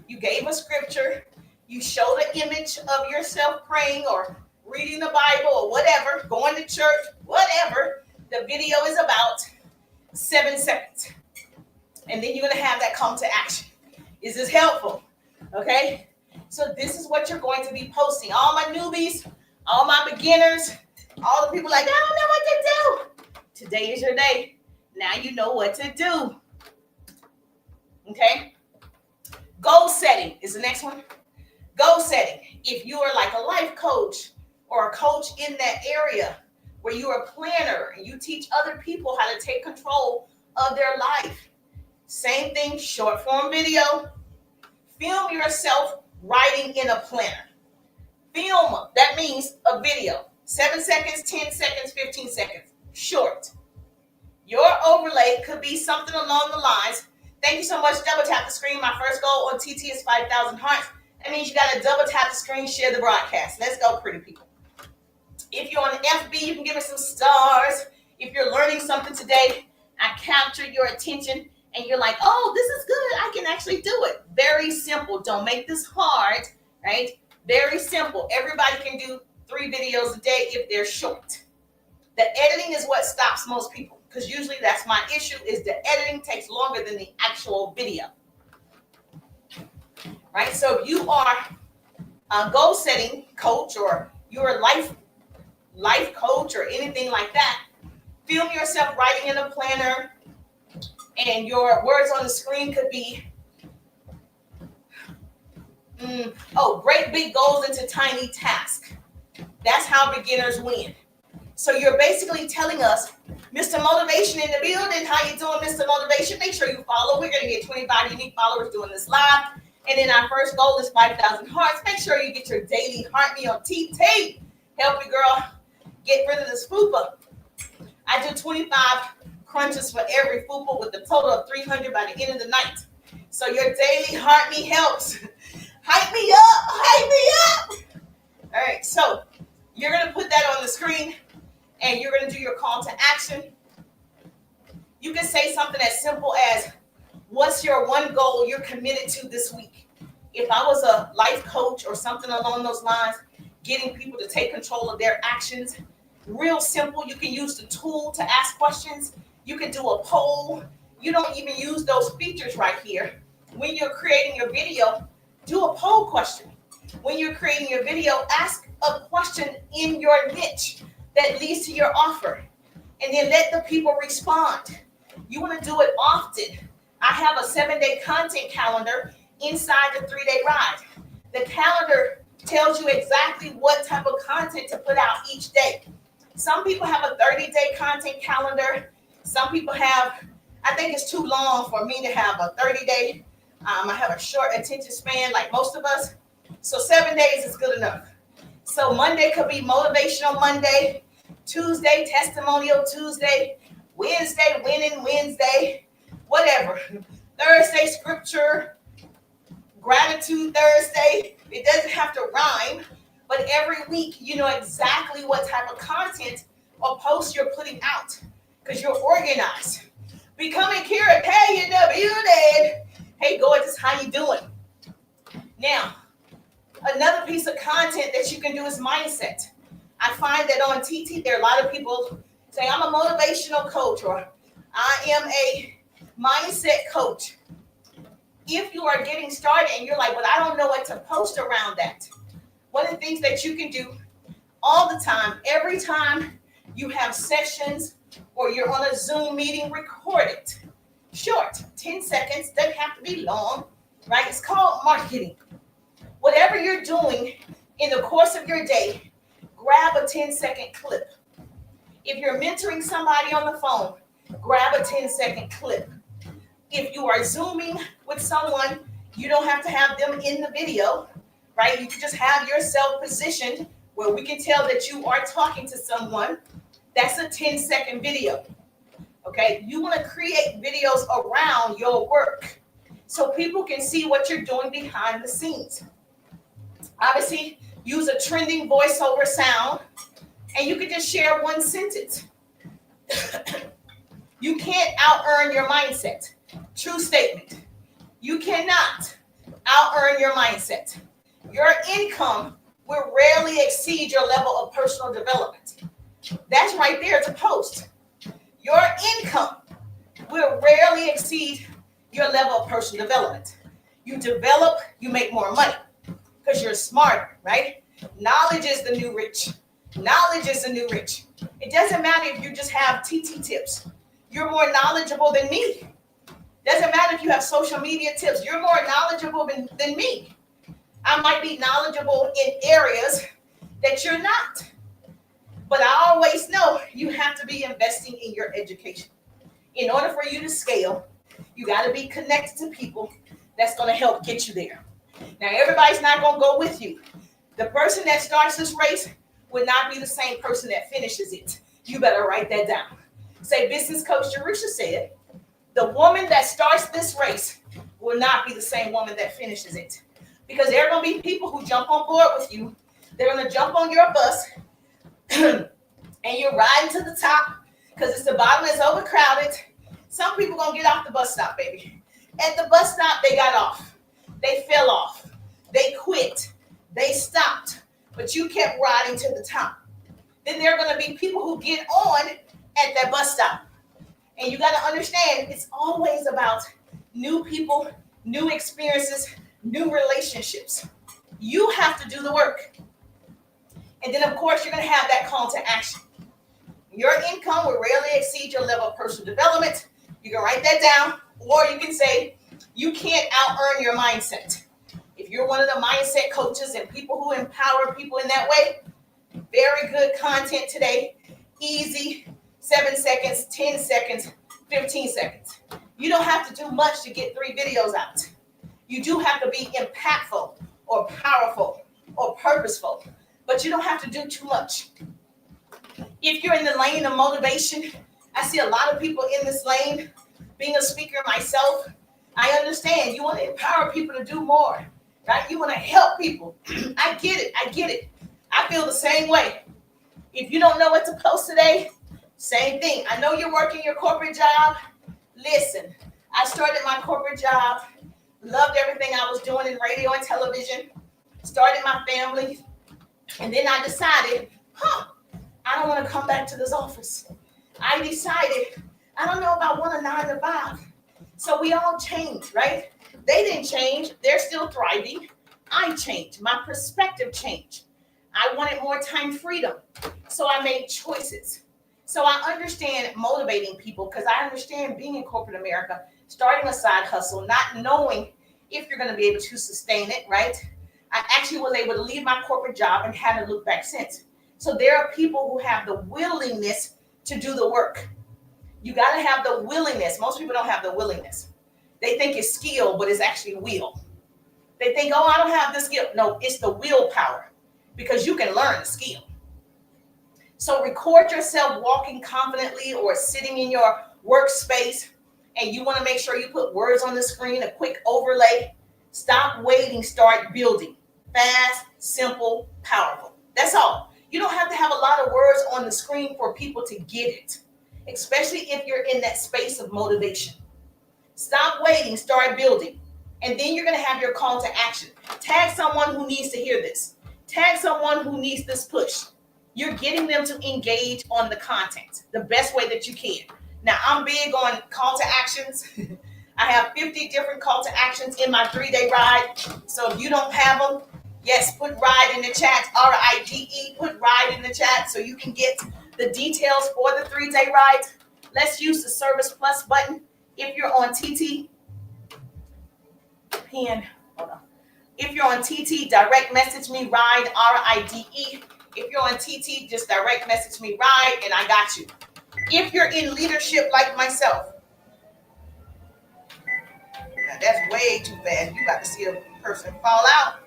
You gave a scripture. You showed an image of yourself praying or reading the Bible or whatever, going to church, whatever the video is about. 7 seconds. And then you're going to have that call to action. Is this helpful? Okay. So this is what you're going to be posting. All my newbies, all my beginners, all the people like, I don't know what to do. Today is your day. Now you know what to do. Okay. Goal setting is the next one. Goal setting. If you are like a life coach or a coach in that area where you are a planner and you teach other people how to take control of their life. Same thing, short form video. Film yourself writing in a planner. Film, that means a video. 7 seconds, 10 seconds, 15 seconds. Short. Your overlay could be something along the lines. Thank you so much. Double tap the screen. My first goal on TT is 5,000 hearts. That means you got to double tap the screen, share the broadcast. Let's go, pretty people. If you're on FB, you can give us some stars. If you're learning something today, I captured your attention and you're like, oh, this is good. I can actually do it. Very simple. Don't make this hard, right? Very simple. Everybody can do 3 videos a day if they're short. The editing is what stops most people because usually that's my issue is the editing takes longer than the actual video. Right? So if you are a goal setting coach or you're a life coach or anything like that, film yourself writing in a planner and your words on the screen could be Oh, break big goals into tiny tasks. That's how beginners win. So you're basically telling us, Mr. Motivation in the building. How you doing, Mr. Motivation? Make sure you follow. We're going to get 25 unique followers doing this live. And then our first goal is 5,000 hearts. Make sure you get your daily heart meal TT. Help you, girl, get rid of this fupa. I do 25 crunches for every fupa with a total of 300 by the end of the night. So your daily heart me helps. Hype me up. Hype me up. All right. So you're going to put that on the screen. And you're going to do your call to action. You can say something as simple as, what's your one goal you're committed to this week? If I was a life coach or something along those lines, getting people to take control of their actions, real simple. You can use the tool to ask questions. You can do a poll. You don't even use those features right here. When you're creating your video, do a poll question. When you're creating your video, ask a question in your niche that leads to your offer, and then let the people respond. You want to do it often. I have a 7-day content calendar inside the 3-day ride. The calendar tells you exactly what type of content to put out each day. Some people have a 30-day content calendar. Some people have, I think it's too long for me to have a 30-day. I have a short attention span like most of us. So 7 days is good enough. So Monday could be Motivational Monday, Tuesday, Testimonial Tuesday, Wednesday, Winning Wednesday, whatever. Thursday, Scripture, Gratitude Thursday. It doesn't have to rhyme, but every week you know exactly what type of content or post you're putting out because you're organized. Becoming Kira K in the building. Hey, gorgeous, how you doing? Now, another piece of content that you can do is mindset. I find that on TT, there are a lot of people say, I'm a motivational coach or I am a mindset coach. If you are getting started and you're like, but I don't know what to post around that. One of the things that you can do all the time, every time you have sessions or you're on a Zoom meeting, record it. Short, 10 seconds, doesn't have to be long, right? It's called marketing. Whatever you're doing in the course of your day, grab a 10-second clip. If you're mentoring somebody on the phone, grab a 10-second clip. If you are Zooming with someone, you don't have to have them in the video, right? You can just have yourself positioned where we can tell that you are talking to someone. That's a 10-second video, okay? You want to create videos around your work so people can see what you're doing behind the scenes. Obviously, use a trending voiceover sound, and you can just share one sentence. You can't out-earn your mindset. True statement. You cannot out-earn your mindset. Your income will rarely exceed your level of personal development. That's right there to post. Your income will rarely exceed your level of personal development. You develop, you make more money because you're smarter, right? Knowledge is the new rich. Knowledge is the new rich. It doesn't matter if you just have TT tips. You're more knowledgeable than me. Doesn't matter if you have social media tips. You're more knowledgeable than me. I might be knowledgeable in areas that you're not. But I always know you have to be investing in your education. In order for you to scale, you got to be connected to people that's going to help get you there. Now, everybody's not going to go with you. The person that starts this race will not be the same person that finishes it. You better write that down. Say, business coach Jerusha said, the woman that starts this race will not be the same woman that finishes it. Because there are going to be people who jump on board with you. They're going to jump on your bus and you're riding to the top because it's the bottom is overcrowded. Some people going to get off the bus stop, baby. At the bus stop, they got off. They fell off. They quit. They stopped. But you kept riding to the top. Then there are going to be people who get on at that bus stop. And you got to understand, it's always about new people, new experiences, new relationships. You have to do the work. And then, of course, you're going to have that call to action. Your income will rarely exceed your level of personal development. You can write that down, or you can say, you can't out-earn your mindset. If you're one of the mindset coaches and people who empower people in that way, very good content today. Easy, 7 seconds, 10 seconds, 15 seconds. You don't have to do much to get 3 videos out. You do have to be impactful or powerful or purposeful, but you don't have to do too much. If you're in the lane of motivation, I see a lot of people in this lane. Being a speaker myself, I understand you want to empower people to do more, right? You want to help people. I get it. I feel the same way. If you don't know what to post today, same thing. I know you're working your corporate job. Listen, I started my corporate job, loved everything I was doing in radio and television, started my family, and then I decided, I don't want to come back to this office. I decided, I don't know if I want a 9 to 5. So we all changed, right? They didn't change. They're still thriving. I changed. My perspective changed. I wanted more time freedom. So I made choices. So I understand motivating people because I understand being in corporate America, starting a side hustle, not knowing if you're going to be able to sustain it, right? I actually was able to leave my corporate job and haven't looked back since. So there are people who have the willingness to do the work. You got to have the willingness. Most people don't have the willingness. They think it's skill, but it's actually will. They think, I don't have the skill. No, it's the willpower because you can learn the skill. So record yourself walking confidently or sitting in your workspace, and you want to make sure you put words on the screen, a quick overlay. Stop waiting, start building. Fast, simple, powerful. That's all. You don't have to have a lot of words on the screen for people to get it, especially if you're in that space of motivation. Stop waiting, start building. And then you're going to have your call to action. Tag someone who needs to hear this. Tag someone who needs this push. You're getting them to engage on the content the best way that you can. Now, I'm big on call to actions. I have 50 different call to actions in my 3-day ride. So if you don't have them, yes, put RIDE in the chat, RIDE, put RIDE in the chat so you can get the details for the 3-day ride. Let's use the Service Plus button. If you're on TT, If you're on TT, direct message me, RIDE, RIDE. If you're on TT, just direct message me, RIDE, and I got you. If you're in leadership like myself, now that's way too fast. You got to see a person fall out.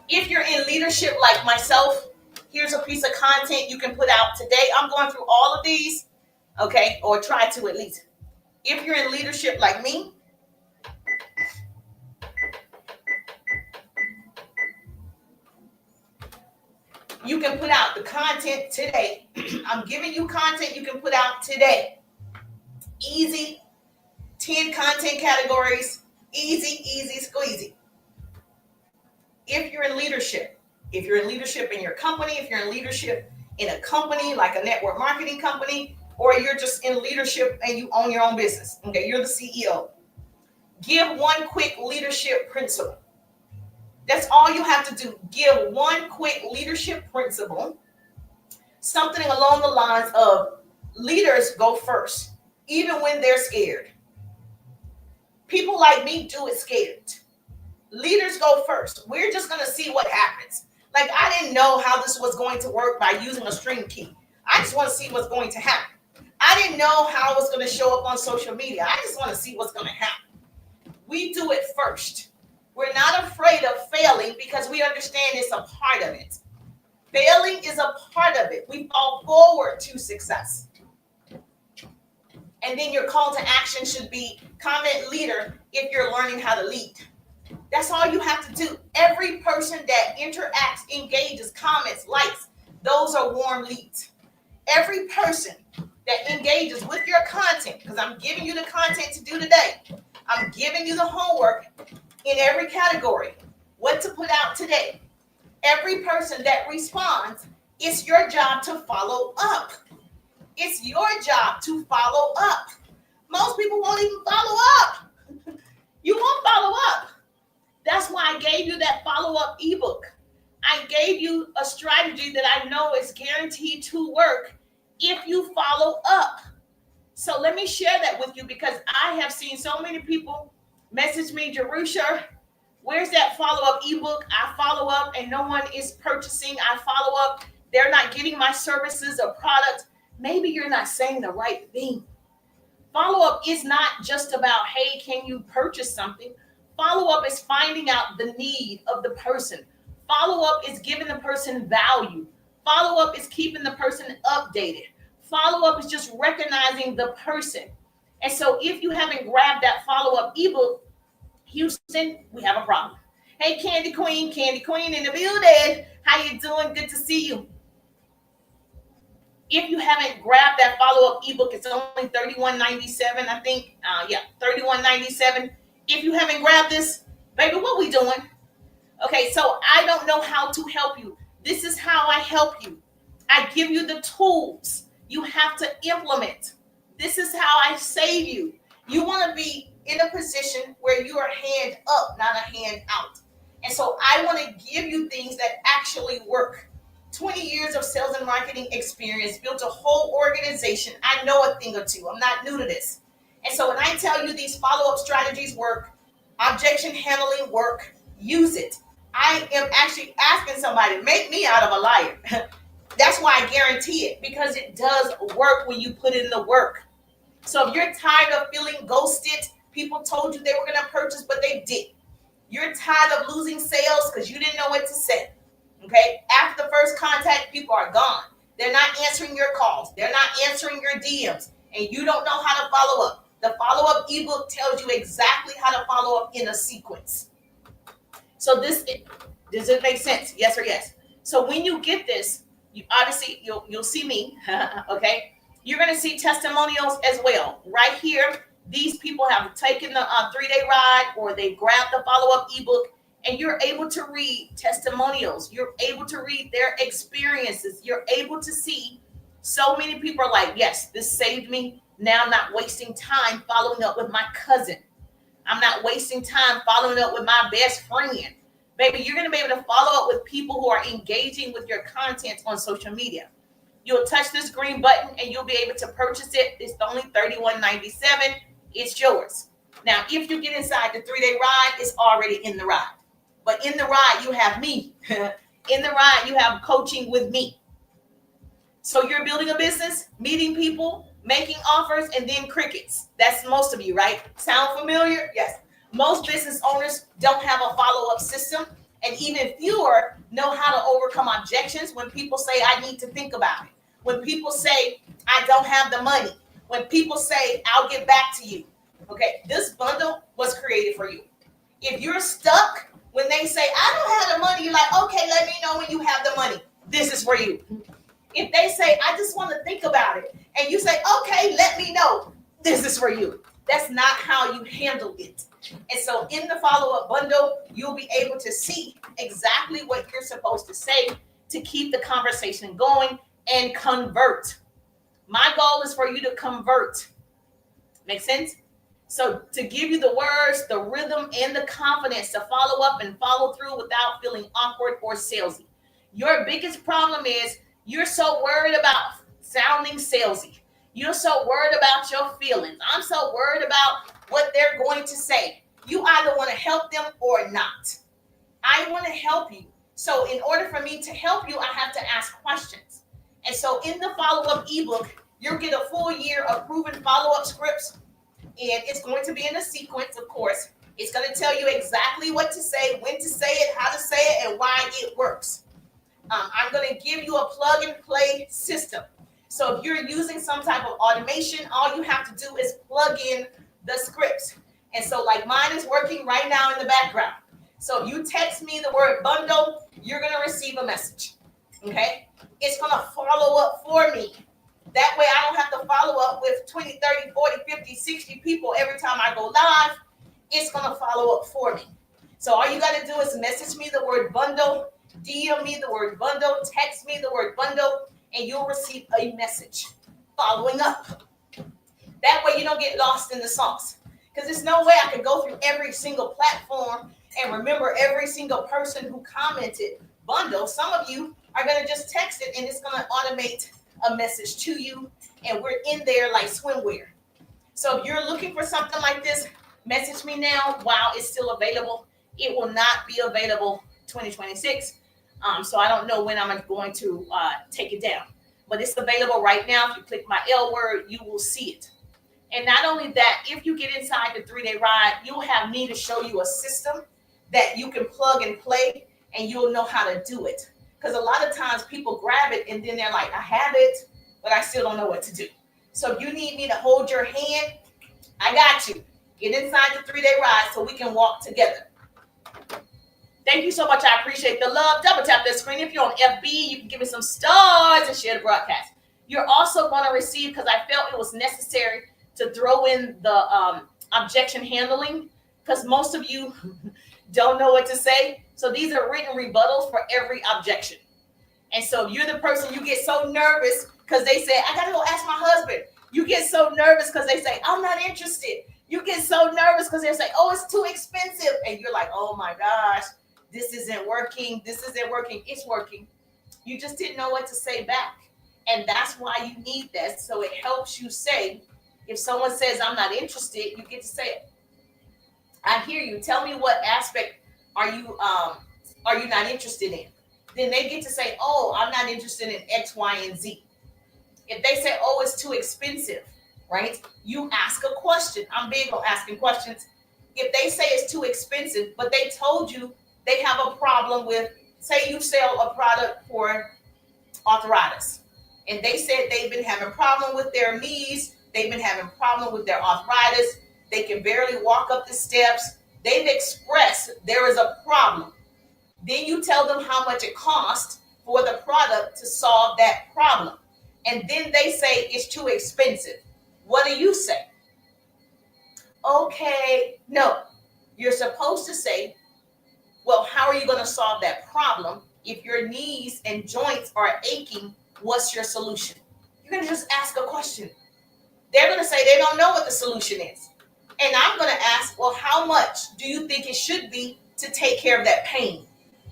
If you're in leadership like myself, here's a piece of content you can put out today. I'm going through all of these, okay, or try to at least. If you're in leadership like me, you can put out the content today. I'm giving you content you can put out today. Easy, 10 content categories, easy squeezy. If you're in leadership in your company, if you're in leadership in a company like a network marketing company, or you're just in leadership and you own your own business, okay, you're the CEO. Give one quick leadership principle. That's all you have to do. Give one quick leadership principle, something along the lines of leaders go first, even when they're scared. People like me do it scared. Leaders go first. We're just going to see what happens. Like, I didn't know how this was going to work by using a string key. I just want to see what's going to happen. I didn't know how it was going to show up on social media. I just want to see what's going to happen. We do it first. We're not afraid of failing because we understand it's a part of it. Failing is a part of it. We fall forward to success. And then your call to action should be comment leader if you're learning how to lead. That's all you have to do. Every person that interacts, engages, comments, likes, those are warm leads. Every person that engages with your content, because I'm giving you the content to do today. I'm giving you the homework in every category, what to put out today. Every person that responds, it's your job to follow up. It's your job to follow up. Most people won't even follow up. You won't follow up. That's why I gave you that follow-up ebook. I gave you a strategy that I know is guaranteed to work if you follow up. So let me share that with you because I have seen so many people message me, Jerusha, Where's that follow-up ebook? I follow up and no one is purchasing. I follow up, they're not getting my services or product. Maybe you're not saying the right thing. Follow up is not just about, hey, can you purchase something? Follow up is finding out the need of the person. Follow up is giving the person value. Follow up is keeping the person updated. Follow up is just recognizing the person. And so if you haven't grabbed that follow up ebook, Houston, we have a problem. Hey, Candy Queen in the building. How you doing? Good to see you. If you haven't grabbed that follow-up ebook, it's only $31.97, I think. Yeah, $31.97. If you haven't grabbed this, baby, what we doing? Okay, so I don't know how to help you. This is how I help you. I give you the tools you have to implement. This is how I save you. You want to be in a position where you are hand up, not a hand out. And so I want to give you things that actually work. 20 years of sales and marketing experience, built a whole organization. I know a thing or two. I'm not new to this. And so when I tell you these follow-up strategies work, objection handling work, use it. I am actually asking somebody, make me out of a liar. That's why I guarantee it, because it does work when you put in the work. So if you're tired of feeling ghosted, people told you they were going to purchase, but they didn't. You're tired of losing sales because you didn't know what to say. Okay, after the first contact, people are gone. They're not answering your calls. They're not answering your DMs, and you don't know how to follow up. The follow-up ebook tells you exactly how to follow up in a sequence. So does it make sense? Yes or yes? So when you get this, you obviously you'll see me. Okay, you're gonna see testimonials as well. Right here, these people have taken the 3-day ride, or they grabbed the follow-up ebook. And you're able to read testimonials. You're able to read their experiences. You're able to see so many people are like, yes, this saved me. Now I'm not wasting time following up with my cousin. I'm not wasting time following up with my best friend. Baby, you're going to be able to follow up with people who are engaging with your content on social media. You'll touch this green button and you'll be able to purchase it. It's only $31.97. It's yours. Now, if you get inside the 3-day ride, it's already in the ride. But in the ride, you have me. In the ride, you have coaching with me. So you're building a business, meeting people, making offers, and then crickets. That's most of you, right? Sound familiar? Yes. Most business owners don't have a follow-up system, and even fewer know how to overcome objections when people say, I need to think about it. When people say, I don't have the money. When people say, I'll get back to you. Okay, this bundle was created for you. If you're stuck, when they say, I don't have the money, you're like, okay, let me know when you have the money. This is for you. If they say, I just want to think about it, and you say, okay, let me know, this is for you. That's not how you handle it. And so in the follow-up bundle, you'll be able to see exactly what you're supposed to say to keep the conversation going and convert. My goal is for you to convert. Make sense? So to give you the words, the rhythm, and the confidence to follow up and follow through without feeling awkward or salesy. Your biggest problem is you're so worried about sounding salesy. You're so worried about your feelings. I'm so worried about what they're going to say. You either want to help them or not. I want to help you. So in order for me to help you, I have to ask questions. And so in the follow-up ebook, you'll get a full year of proven follow-up scripts. And it's going to be in a sequence, of course. It's going to tell you exactly what to say, when to say it, how to say it, and why it works. I'm going to give you a plug and play system. So if you're using some type of automation, all you have to do is plug in the scripts. And so like mine is working right now in the background. So if you text me the word bundle, you're going to receive a message. Okay? It's going to follow up for me. That way I don't have to follow up with 20, 30, 40, 50, 60 people every time I go live. It's going to follow up for me. So all you got to do is message me the word bundle, DM me the word bundle, text me the word bundle, and you'll receive a message following up. That way you don't get lost in the sauce. Because there's no way I could go through every single platform and remember every single person who commented bundle. Some of you are going to just text it and it's going to automate a message to you, and we're in there like swimwear. So if you're looking for something like this, message me now while it's still available. It will not be available 2026. So I don't know when I'm going to take it down, but it's available right now. If you click my L word, you will see it. And not only that, if you get inside the 3-day ride, you'll have me to show you a system that you can plug and play, and you'll know how to do it. Because a lot of times people grab it and then they're like, I have it, but I still don't know what to do. So if you need me to hold your hand, I got you. Get inside the 3-day ride so we can walk together. Thank you so much. I appreciate the love. Double tap that screen. If you're on FB, you can give me some stars and share the broadcast. You're also going to receive, because I felt it was necessary to throw in the objection handling, because most of you don't know what to say. So these are written rebuttals for every objection. And so if you're the person, you get so nervous because they say, I got to go ask my husband. You get so nervous because they say, I'm not interested. You get so nervous because they say, oh, it's too expensive. And you're like, oh my gosh, this isn't working. This isn't working. It's working. You just didn't know what to say back. And that's why you need that. So it helps you say, if someone says, I'm not interested, you get to say, I hear you. Tell me what aspect are you not interested in? Then they get to say, oh, I'm not interested in X, Y, and Z. If they say, oh, it's too expensive, right? You ask a question. I'm big on asking questions. If they say it's too expensive, but they told you they have a problem with, say you sell a product for arthritis, and they said they've been having a problem with their knees, they've been having a problem with their arthritis, they can barely walk up the steps, they've expressed there is a problem. Then you tell them how much it costs for the product to solve that problem. And then they say it's too expensive. What do you say? Okay, no. You're supposed to say, well, how are you going to solve that problem? If your knees and joints are aching, what's your solution? You're going to just ask a question. They're going to say they don't know what the solution is. And I'm going to ask, well, how much do you think it should be to take care of that pain?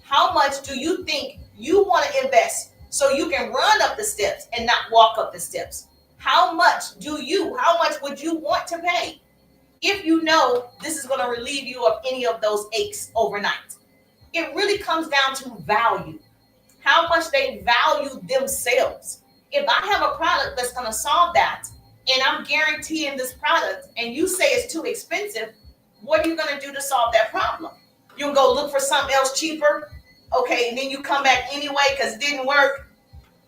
How much do you think you want to invest so you can run up the steps and not walk up the steps? How much would you want to pay if you know this is going to relieve you of any of those aches overnight? It really comes down to value, how much they value themselves. If I have a product that's going to solve that, and I'm guaranteeing this product, and you say it's too expensive, what are you going to do to solve that problem? You can go look for something else cheaper, okay, and then you come back anyway because it didn't work.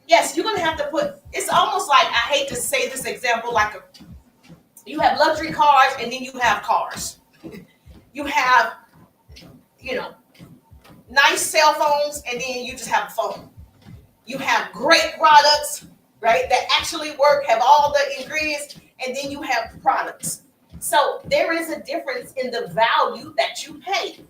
Yes, you're going to have to put, it's almost like, I hate to say this example, like you have luxury cars and then you have cars. You have, nice cell phones and then you just have a phone. You have great products, right, that actually work, have all the ingredients, and then you have products. So there is a difference in the value that you pay.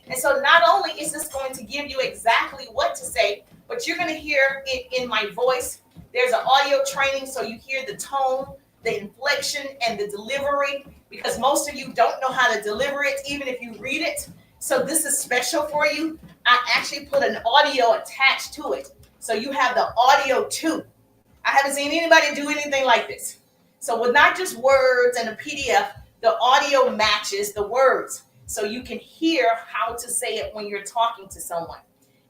And so not only is this going to give you exactly what to say, but you're going to hear it in my voice. There's an audio training, so you hear the tone, the inflection, and the delivery, because most of you don't know how to deliver it, even if you read it. So this is special for you. I actually put an audio attached to it. So you have the audio too. I haven't seen anybody do anything like this. So with not just words and a PDF, the audio matches the words. So you can hear how to say it when you're talking to someone.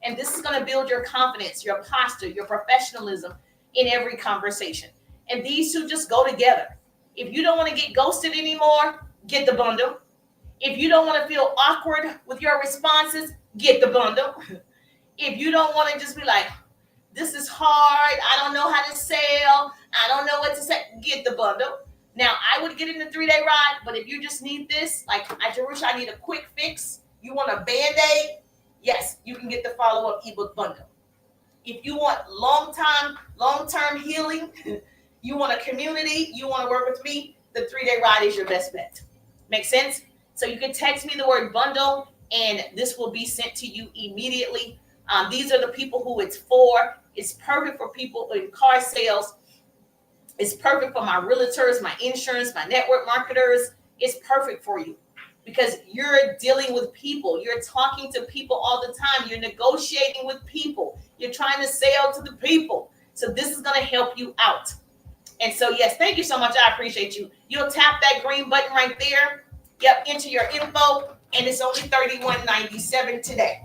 And this is going to build your confidence, your posture, your professionalism in every conversation. And these two just go together. If you don't want to get ghosted anymore, get the bundle. If you don't want to feel awkward with your responses, get the bundle. If you don't want to just be like, this is hard, I don't know how to sell, I don't know what to say, get the bundle. Now, I would get in the 3-day ride, but if you just need this, like Jerusha, I need a quick fix, you want a Band-Aid, yes, you can get the follow-up ebook bundle. If you want long-term healing, you want a community, you want to work with me, the 3-day ride is your best bet. Make sense? So you can text me the word bundle, and this will be sent to you immediately. These are the people who it's for. It's perfect for people in car sales. It's perfect for my realtors, my insurance, my network marketers. It's perfect for you because you're dealing with people. You're talking to people all the time. You're negotiating with people. You're trying to sell to the people. So this is going to help you out. And so, yes, thank you so much. I appreciate you. You'll tap that green button right there. Yep, enter your info, and it's only $31.97 today.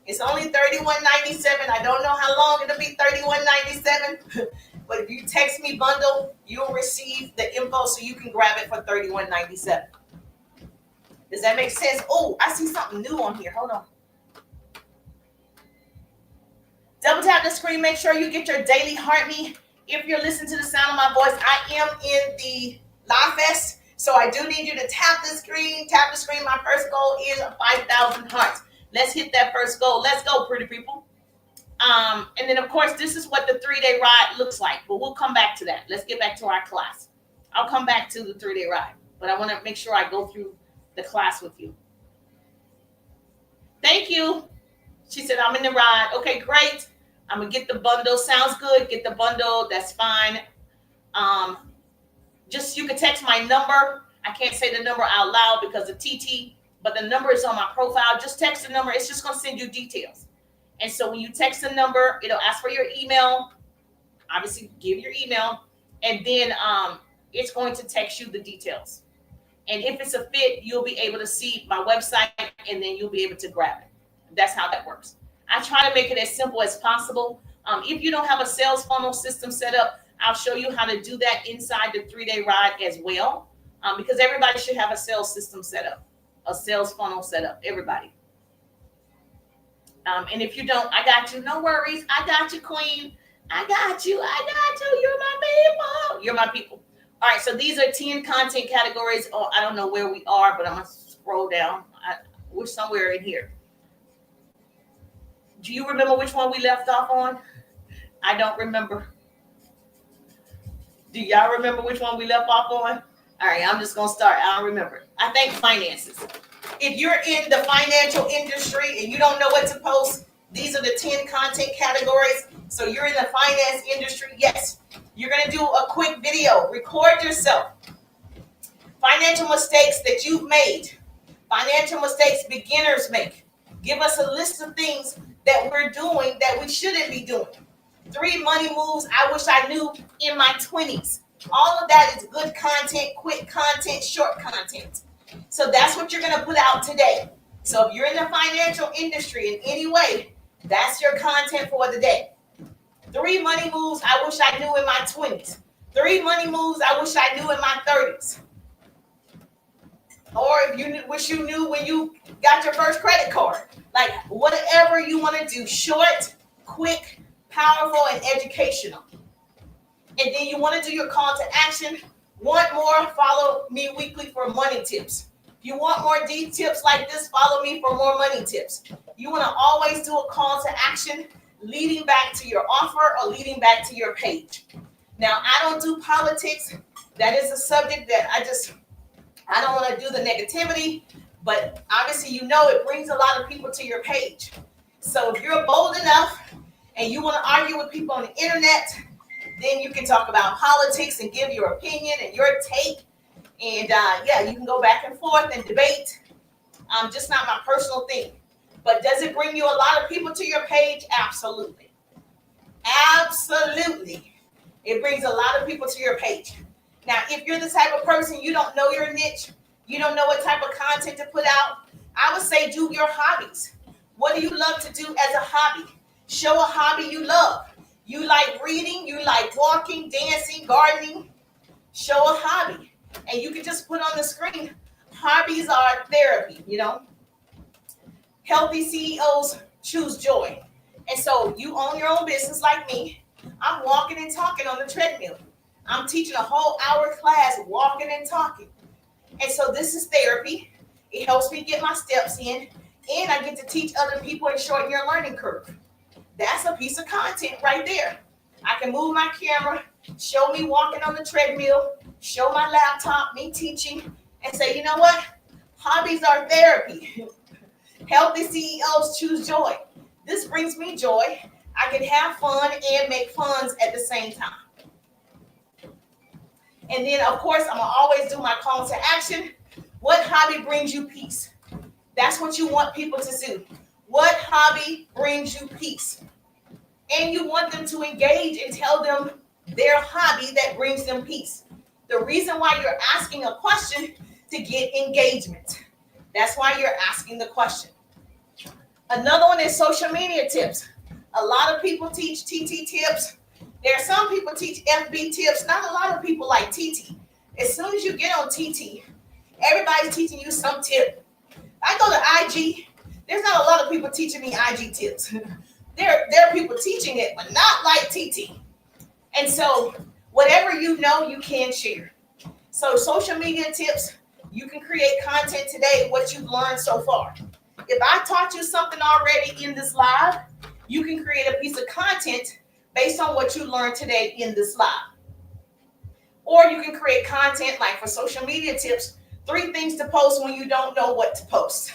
It's only $31.97. I don't know how long it'll be $31.97, but if you text me bundle, you'll receive the info so you can grab it for $31.97. Does that make sense? Oh, I see something new on here. Hold on. Double tap the screen. Make sure you get your daily Heart-Me. If you're listening to the sound of my voice, I am in the Live Fest, so I do need you to tap the screen. Tap the screen. My first goal is 5,000 hearts. Let's hit that first goal. Let's go, pretty people. And then, of course, this is what the 3-day ride looks like, but we'll come back to that. Let's get back to our class. I'll come back to the 3-day ride, but I want to make sure I go through the class with you. Thank you. She said, I'm in the ride. Okay, great. I'm going to get the bundle. Sounds good. Get the bundle. That's fine. Just you can text my number. I can't say the number out loud because of TT, but the number is on my profile. Just text the number. It's just going to send you details. And so when you text the number, it'll ask for your email. Obviously, give your email. And then it's going to text you the details. And if it's a fit, you'll be able to see my website, and then you'll be able to grab it. That's how that works. I try to make it as simple as possible. If you don't have a sales funnel system set up, I'll show you how to do that inside the 3-day ride as well, because everybody should have a sales system set up, a sales funnel set up, everybody. And if you don't, I got you. No worries. I got you, queen. I got you. I got you. You're my people. You're my people. All right, so these are 10 content categories. Oh, I don't know where we are, but I'm going to scroll down. We're somewhere in here. Do you remember which one we left off on? I don't remember. Do y'all remember which one we left off on? All right, I'm just going to start. I don't remember. I think finances. If you're in the financial industry and you don't know what to post, these are the 10 content categories. So you're in the finance industry. Yes, you're going to do a quick video. Record yourself. Financial mistakes that you've made. Financial mistakes beginners make. Give us a list of things that we're doing that we shouldn't be doing. 3 money moves I wish I knew in my 20s. All of that is good content, quick content, short content. So that's what you're going to put out today. So if you're in the financial industry in any way, that's your content for the day. 3 money moves I wish I knew in my 20s. 3 money moves I wish I knew in my 30s. Or if you wish you knew when you got your first credit card. Like whatever you want to do, short, quick, powerful, and educational. And then you want to do your call to action. Want more? Follow me weekly for money tips. If you want more D tips like this, follow me for more money tips. You want to always do a call to action leading back to your offer or leading back to your page. Now, I don't do politics. That is a subject that I don't want to do the negativity, but obviously, you know, it brings a lot of people to your page. So if you're bold enough and you want to argue with people on the internet, then you can talk about politics and give your opinion and your take. And you can go back and forth and debate. Just not my personal thing. But does it bring you a lot of people to your page? Absolutely. Absolutely. It brings a lot of people to your page. Now, if you're the type of person, you don't know your niche, you don't know what type of content to put out, I would say do your hobbies. What do you love to do as a hobby? Show a hobby you love. You like reading, you like walking, dancing, gardening. Show a hobby. And you can just put on the screen, hobbies are therapy, you know. Healthy CEOs choose joy. And so you own your own business like me. I'm walking and talking on the treadmill. I'm teaching a whole hour class, walking and talking. And so this is therapy. It helps me get my steps in. And I get to teach other people and shorten your learning curve. That's a piece of content right there. I can move my camera, show me walking on the treadmill, show my laptop, me teaching, and say, you know what? Hobbies are therapy. Healthy CEOs choose joy. This brings me joy. I can have fun and make funds at the same time. And then, of course, I'm going to always do my call to action. What hobby brings you peace? That's what you want people to do. What hobby brings you peace? And you want them to engage and tell them their hobby that brings them peace. The reason why you're asking a question to get engagement. That's why you're asking the question. Another one is social media tips. A lot of people teach TT tips. There are some people teach FB tips. Not a lot of people like TT. As soon as you get on TT, everybody's teaching you some tip. I go to IG. There's not a lot of people teaching me IG tips. There are people teaching it, but not like TT. And so whatever you know, you can share. So social media tips, you can create content today, what you've learned so far. If I taught you something already in this live, you can create a piece of content based on what you learned today in this live. Or you can create content like for social media tips, 3 things to post when you don't know what to post.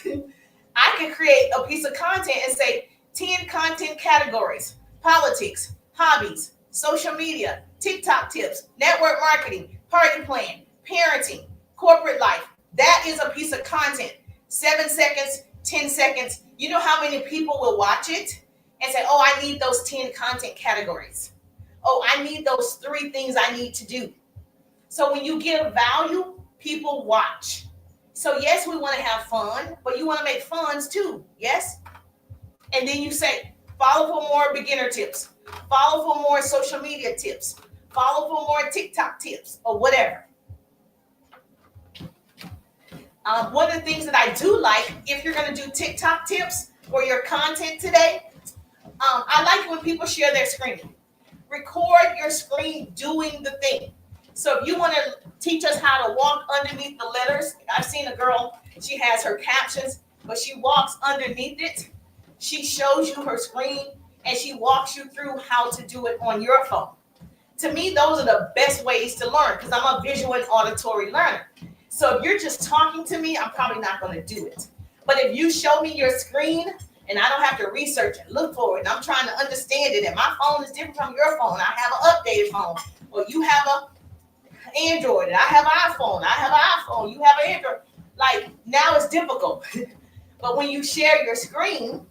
I can create a piece of content and say 10 content categories: politics, hobbies, social media, TikTok tips, network marketing, party plan, parenting, corporate life. That is a piece of content. 7 seconds, 10 seconds. You know how many people will watch it and say, oh, I need those 10 content categories. Oh, I need those 3 things I need to do. So when you give value, people watch. So yes, we want to have fun, but you want to make funds too. Yes? And then you say, follow for more beginner tips. Follow for more social media tips. Follow for more TikTok tips or whatever. One of the things that I do like, if you're going to do TikTok tips for your content today, I like when people share their screen. Record your screen doing the thing. So if you want to teach us how to walk underneath the letters, I've seen a girl, she has her captions, but she walks underneath it. She shows you her screen and she walks you through how to do it on your phone. To me, those are the best ways to learn because I'm a visual and auditory learner. So if you're just talking to me, I'm probably not going to do it. But if you show me your screen and I don't have to research it, look for it, and I'm trying to understand it, and my phone is different from your phone, I have an updated phone, or you have a Android, and I have an iPhone, you have an Android. Like, now it's difficult. But when you share your screen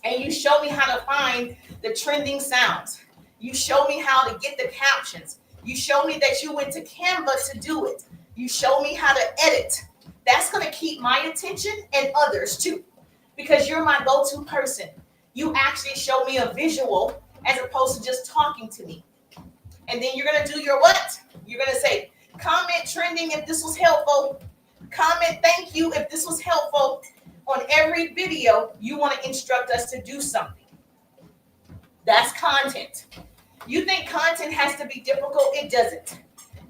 and you show me how to find the trending sounds, you show me how to get the captions, you show me that you went to Canva to do it, you show me how to edit, that's going to keep my attention and others too, because you're my go-to person. You actually show me a visual as opposed to just talking to me. And then you're going to do your what? You're going to say, comment trending if this was helpful. Comment thank you if this was helpful. On every video, you want to instruct us to do something. That's content. You think content has to be difficult? It doesn't.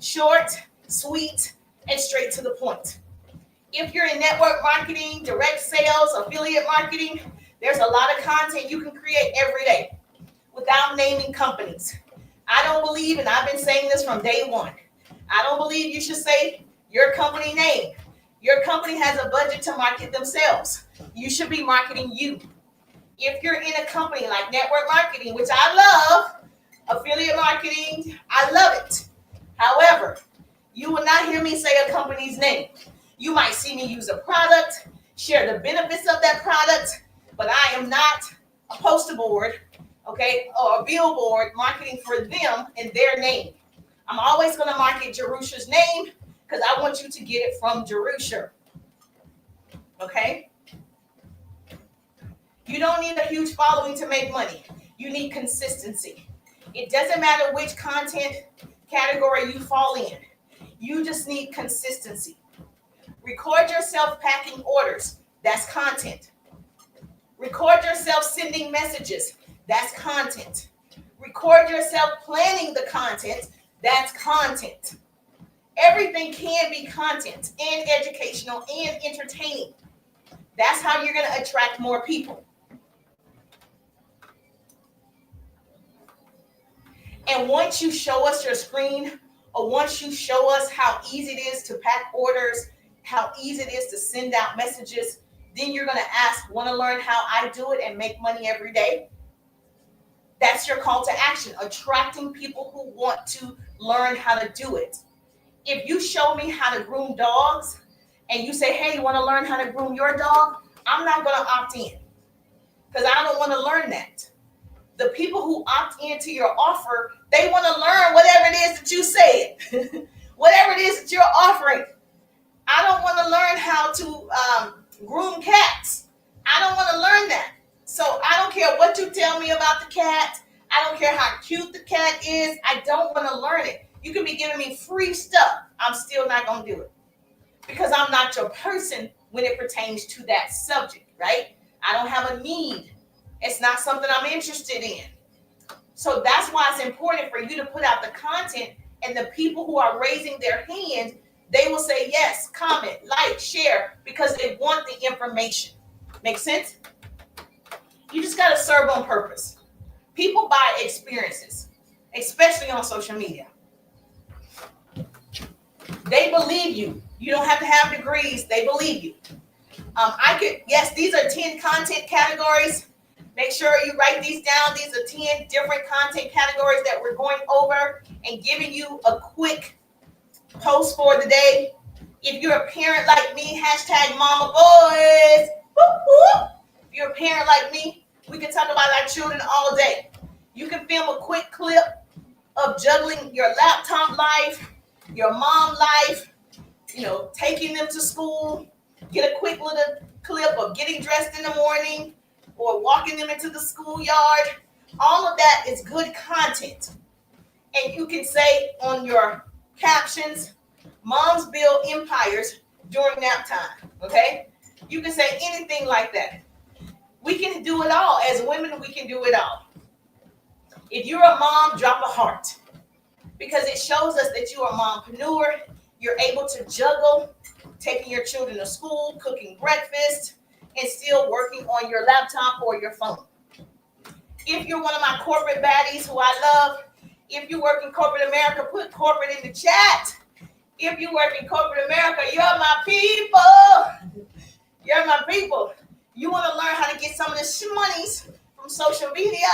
Short, sweet, and straight to the point. If you're in network marketing, direct sales, affiliate marketing, there's a lot of content you can create every day without naming companies. I don't believe, and I've been saying this from day one, I don't believe you should say your company name. Your company has a budget to market themselves. You should be marketing you. If you're in a company like network marketing, which I love, affiliate marketing, I love it. However, you will not hear me say a company's name. You might see me use a product, share the benefits of that product, but I am not a poster board, okay, or a billboard marketing for them in their name. I'm always going to market Jerusha's name because I want you to get it from Jerusha, okay? You don't need a huge following to make money. You need consistency. It doesn't matter which content category you fall in. You just need consistency. Record yourself packing orders. That's content. Record yourself sending messages. That's content. Record yourself planning the content. That's content. Everything can be content and educational and entertaining. That's how you're going to attract more people. And once you show us your screen, or once you show us how easy it is to pack orders, how easy it is to send out messages, then you're going to ask, want to learn how I do it and make money every day? That's your call to action, attracting people who want to learn how to do it. If you show me how to groom dogs and you say, hey, you want to learn how to groom your dog? I'm not going to opt in because I don't want to learn that. The people who opt into your offer, they want to learn whatever it is that you said, whatever it is that you're offering. I don't want to learn how to groom cats. I don't want to learn that. So I don't care what you tell me about the cat. I don't care how cute the cat is. I don't want to learn it. You can be giving me free stuff. I'm still not going to do it because I'm not your person when it pertains to that subject, right? I don't have a need. It's not something I'm interested in. So that's why it's important for you to put out the content, and the people who are raising their hand, they will say yes, comment, like, share, because they want the information. Make sense? You just got to serve on purpose. People buy experiences, especially on social media. They believe you. You don't have to have degrees. They believe you. Yes, these are 10 content categories. Make sure you write these down. These are 10 different content categories that we're going over and giving you a quick post for the day. If you're a parent like me, hashtag mama boys. Whoop, whoop. If you're a parent like me, we can talk about our children all day. You can film a quick clip of juggling your laptop life, your mom life, taking them to school. Get a quick little clip of getting dressed in the morning or walking them into the schoolyard. All of that is good content. And you can say on your captions, moms build empires during nap time, okay? You can say anything like that. We can do it all. As women, we can do it all. If you're a mom, drop a heart, because it shows us that you are a mompreneur. You're able to juggle taking your children to school, cooking breakfast, and still working on your laptop or your phone. If you're one of my corporate baddies who I love, if you work in corporate America, put corporate in the chat. If you work in corporate America, you're my people. You're my people. You want to learn how to get some of the monies from social media.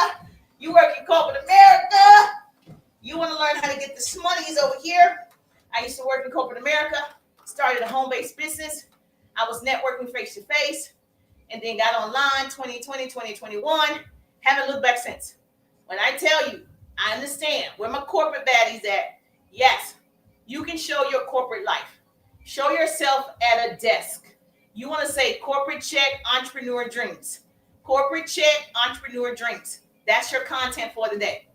You work in corporate America. You want to learn how to get the monies over here. I used to work in corporate America, started a home-based business. I was networking face-to-face, and then got online 2020, 2021. Haven't looked back since. When I tell you, I understand where my corporate baddies at. Yes, you can show your corporate life. Show yourself at a desk. You want to say corporate check, entrepreneur dreams. Corporate check, entrepreneur dreams. That's your content for the day.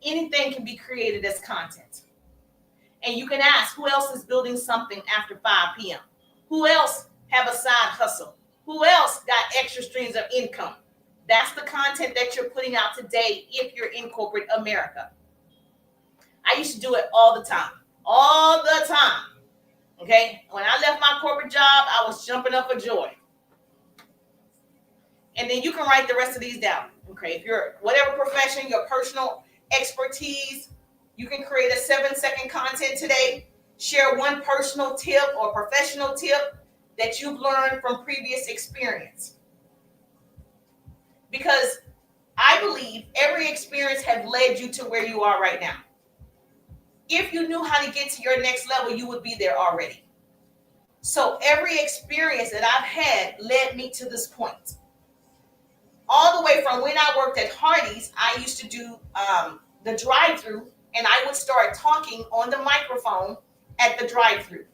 Anything can be created as content. And you can ask, who else is building something after 5 p.m.? Who else have a side hustle? Who else got extra streams of income? That's the content that you're putting out today if you're in corporate America. I used to do it all the time. All the time. Okay? When I left my corporate job, I was jumping up for joy. And then you can write the rest of these down. Okay? If you're whatever profession, your personal expertise, you can create a 7-second content today. Share one personal tip or professional tip that you've learned from previous experience. Because I believe every experience has led you to where you are right now. If you knew how to get to your next level, you would be there already. So every experience that I've had led me to this point. All the way from when I worked at Hardee's, I used to do the drive-thru, and I would start talking on the microphone at the drive-thru.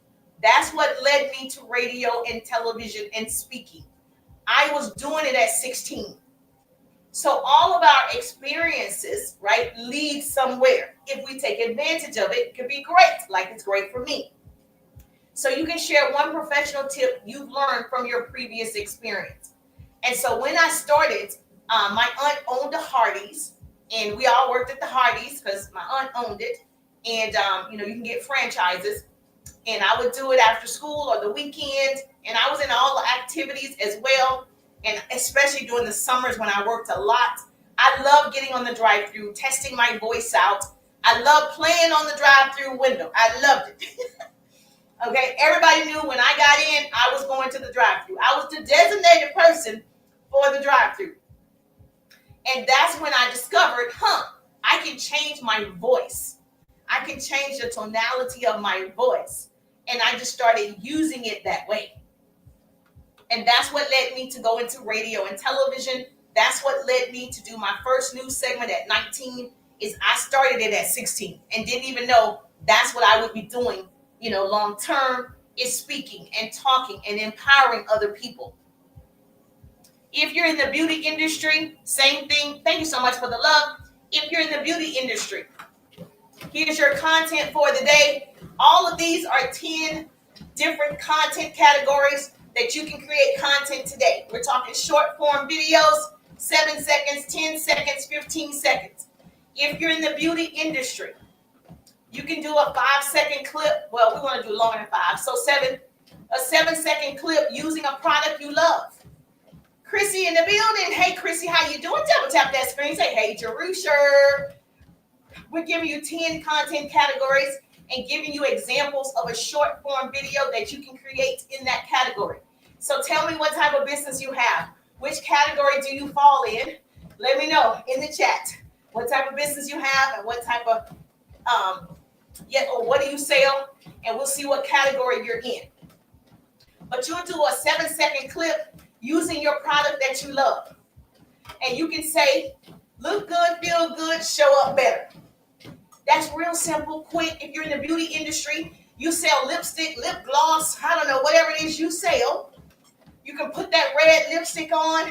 That's what led me to radio and television and speaking. I was doing it at 16. So all of our experiences, right, lead somewhere. If we take advantage of it, it could be great, like it's great for me. So you can share one professional tip you've learned from your previous experience. And so when I started, my aunt owned a Hardee's, and we all worked at the Hardee's because my aunt owned it. And, you can get franchises. And I would do it after school or the weekend. And I was in all the activities as well. And especially during the summers when I worked a lot. I love getting on the drive-thru, testing my voice out. I love playing on the drive-thru window. I loved it. Okay, everybody knew when I got in, I was going to the drive-thru. I was the designated person for the drive-thru. And that's when I discovered, I can change my voice. I can change the tonality of my voice. And I just started using it that way. And that's what led me to go into radio and television. That's what led me to do my first news segment at 19. Is I started it at 16 and didn't even know that's what I would be doing, long term. is speaking and talking and empowering other people. If you're in the beauty industry, same thing. Thank you so much for the love. If you're in the beauty industry, here's your content for the day. All of these are 10 different content categories that you can create content today. We're talking short form videos, 7 seconds, 10 seconds, 15 seconds. If you're in the beauty industry, you can do a 5-second clip. Well, we want to do longer than 5. So a 7-second clip using a product you love. Chrissy in the building. Hey, Chrissy, how you doing? Double tap that screen. Say, hey, Jerusha. We're giving you 10 content categories and giving you examples of a short form video that you can create in that category. So tell me what type of business you have. Which category do you fall in? Let me know in the chat what type of business you have and what type of, or what do you sell? And we'll see what category you're in. But you'll do a 7-second clip using your product that you love. And you can say, look good, feel good, show up better. That's real simple, quick. If you're in the beauty industry, you sell lipstick, lip gloss, I don't know, whatever it is you sell. You can put that red lipstick on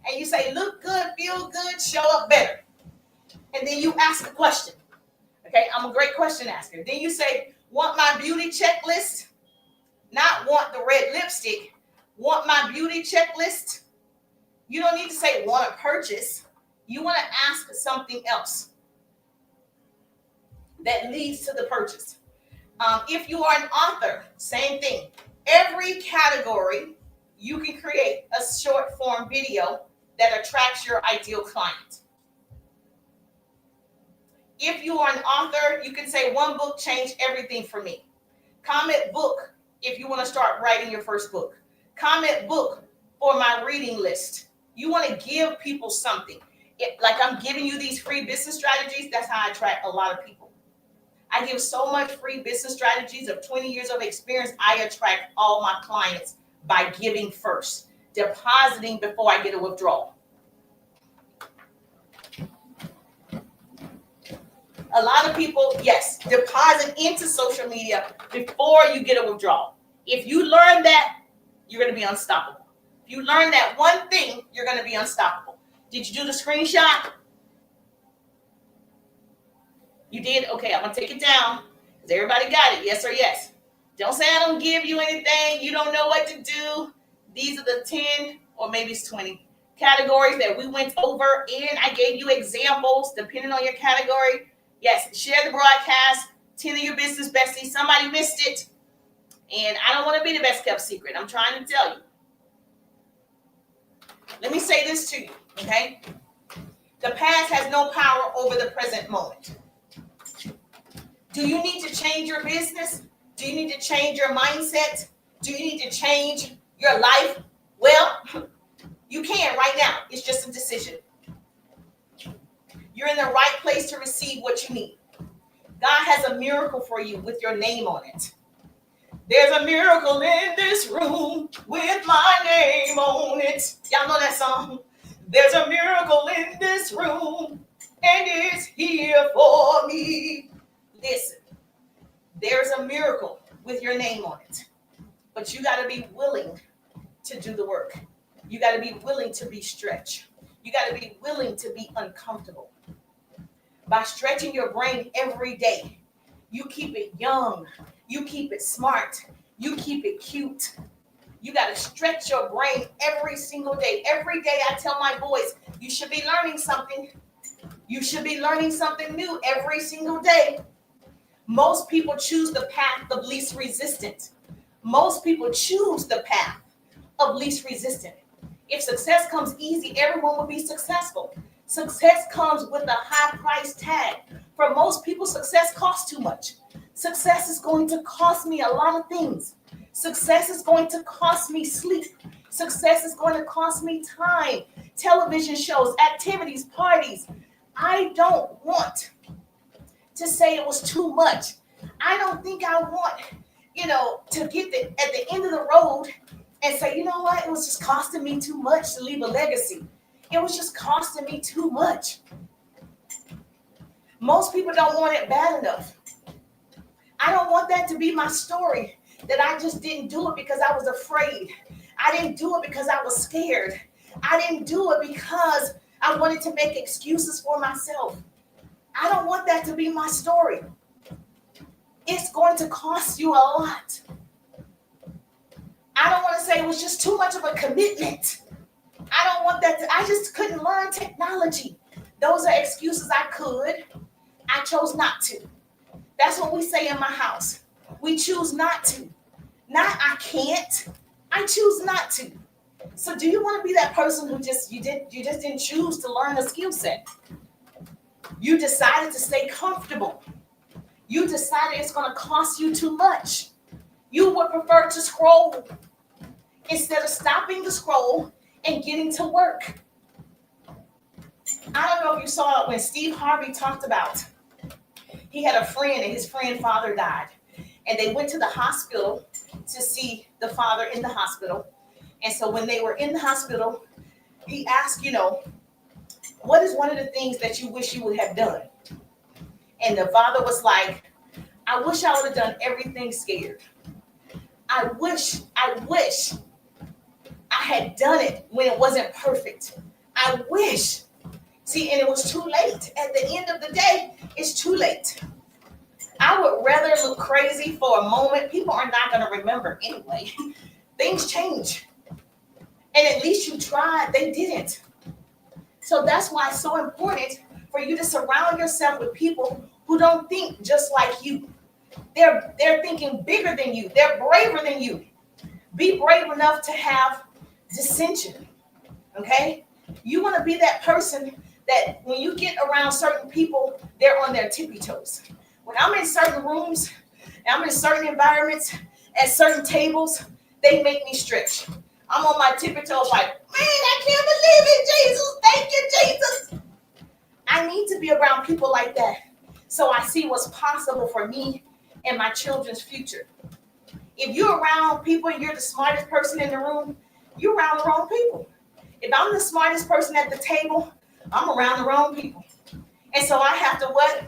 and you say, look good, feel good, show up better. And then you ask a question. Okay, I'm a great question asker. Then you say, want my beauty checklist? Not want the red lipstick. Want my beauty checklist? You don't need to say want to purchase. You want to ask something else that leads to the purchase. If you are an author, same thing. Every category, you can create a short form video that attracts your ideal client. If you are an author, you can say one book changed everything for me. Comment book if you want to start writing your first book. Comment book for my reading list. You want to give people something. Like I'm giving you these free business strategies, that's how I attract a lot of people. I give so much free business strategies of 20 years of experience. I attract all my clients by giving first, depositing before I get a withdrawal. A lot of people, yes, deposit into social media before you get a withdrawal. If you learn that, you're going to be unstoppable. If you learn that one thing, you're going to be unstoppable. Did you do the screenshot? You did? Okay, I'm going to take it down. Because everybody got it, yes or yes. Don't say I don't give you anything. You don't know what to do. These are the 10 or maybe it's 20 categories that we went over, and I gave you examples depending on your category. Yes, share the broadcast. 10 of your business besties. Somebody missed it. And I don't want to be the best kept secret. I'm trying to tell you. Let me say this to you, okay? The past has no power over the present moment. Do you need to change your business? Do you need to change your mindset? Do you need to change your life? Well, you can right now. It's just a decision. You're in the right place to receive what you need. God has a miracle for you with your name on it. There's a miracle in this room with my name on it. Y'all know that song? There's a miracle in this room and it's here for me. Listen, there's a miracle with your name on it. But you got to be willing to do the work. You got to be willing to be stretched. You got to be willing to be uncomfortable. By stretching your brain every day, you keep it young. You keep it smart. You keep it cute. You got to stretch your brain every single day. Every day I tell my boys, you should be learning something. You should be learning something new every single day. Most people choose the path of least resistance. Most people choose the path of least resistance. If success comes easy, everyone will be successful. Success comes with a high price tag. For most people, success costs too much. Success is going to cost me a lot of things. Success is going to cost me sleep. Success is going to cost me time, television shows, activities, parties. I don't want to say it was too much. I don't think I want, to get at the end of the road and say, you know what, it was just costing me too much to leave a legacy. It was just costing me too much. Most people don't want it bad enough. I don't want that to be my story. that I just didn't do it because I was afraid. I didn't do it because I was scared. I didn't do it because I wanted to make excuses for myself. I don't want that to be my story. It's going to cost you a lot. I don't want to say it was just too much of a commitment. I don't want that. I just couldn't learn technology. Those are excuses I could. I chose not to. That's what we say in my house. We choose not to. Not I can't. I choose not to. So do you want to be that person who just didn't choose to learn a skill set? You decided to stay comfortable. You decided it's going to cost you too much. You would prefer to scroll instead of stopping the scroll and getting to work. I don't know if you saw it when Steve Harvey talked about, he had a friend and his friend's father died. And they went to the hospital to see the father in the hospital. And so when they were in the hospital, he asked, what is one of the things that you wish you would have done? And the father was like, I wish I would have done everything scared. I wish I had done it when it wasn't perfect. I wish. See, and it was too late. At the end of the day, it's too late. I would rather look crazy for a moment. People are not going to remember anyway. Things change. And at least you tried. They didn't. So that's why it's so important for you to surround yourself with people who don't think just like you. They're thinking bigger than you. They're braver than you. Be brave enough to have dissension. Okay? You want to be that person that when you get around certain people, they're on their tippy toes. When I'm in certain rooms, I'm in certain environments, at certain tables, they make me stretch. I'm on my tippy toes like, man, I can't believe it, Jesus. Thank you, Jesus. I need to be around people like that so I see what's possible for me and my children's future. If you're around people and you're the smartest person in the room, you're around the wrong people. If I'm the smartest person at the table, I'm around the wrong people. And so I have to what?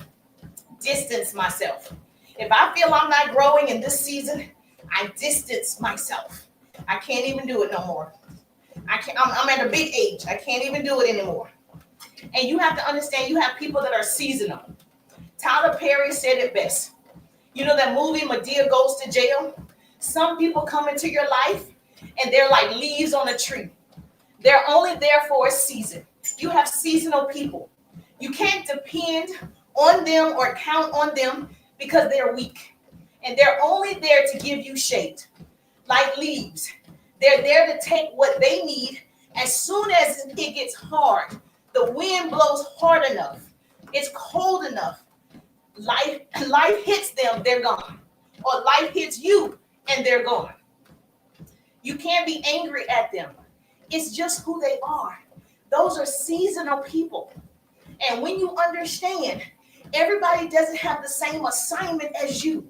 Distance myself. If I feel I'm not growing in this season, I distance myself. I can't even do it no more. I'm at a big age. I can't even do it anymore. And you have to understand, you have people that are seasonal. Tyler Perry said it best. You know that movie, Madea Goes to Jail? Some people come into your life and they're like leaves on a tree. They're only there for a season. You have seasonal people. You can't depend on them or count on them because they're weak. And they're only there to give you shade, like leaves. They're there to take what they need. As soon as it gets hard, the wind blows hard enough, it's cold enough, life hits them, they're gone. Or life hits you and they're gone. You can't be angry at them. It's just who they are. Those are seasonal people. And when you understand, everybody doesn't have the same assignment as you.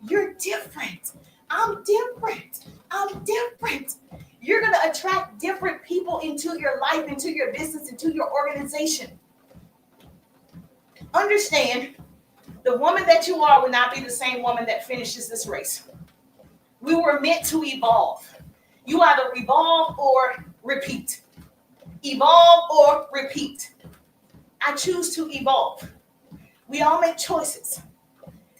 You're different. I'm different. I'm different. You're going to attract different people into your life, into your business, into your organization. Understand, the woman that you are will not be the same woman that finishes this race. We were meant to evolve. You either evolve or repeat. Evolve or repeat. I choose to evolve. We all make choices.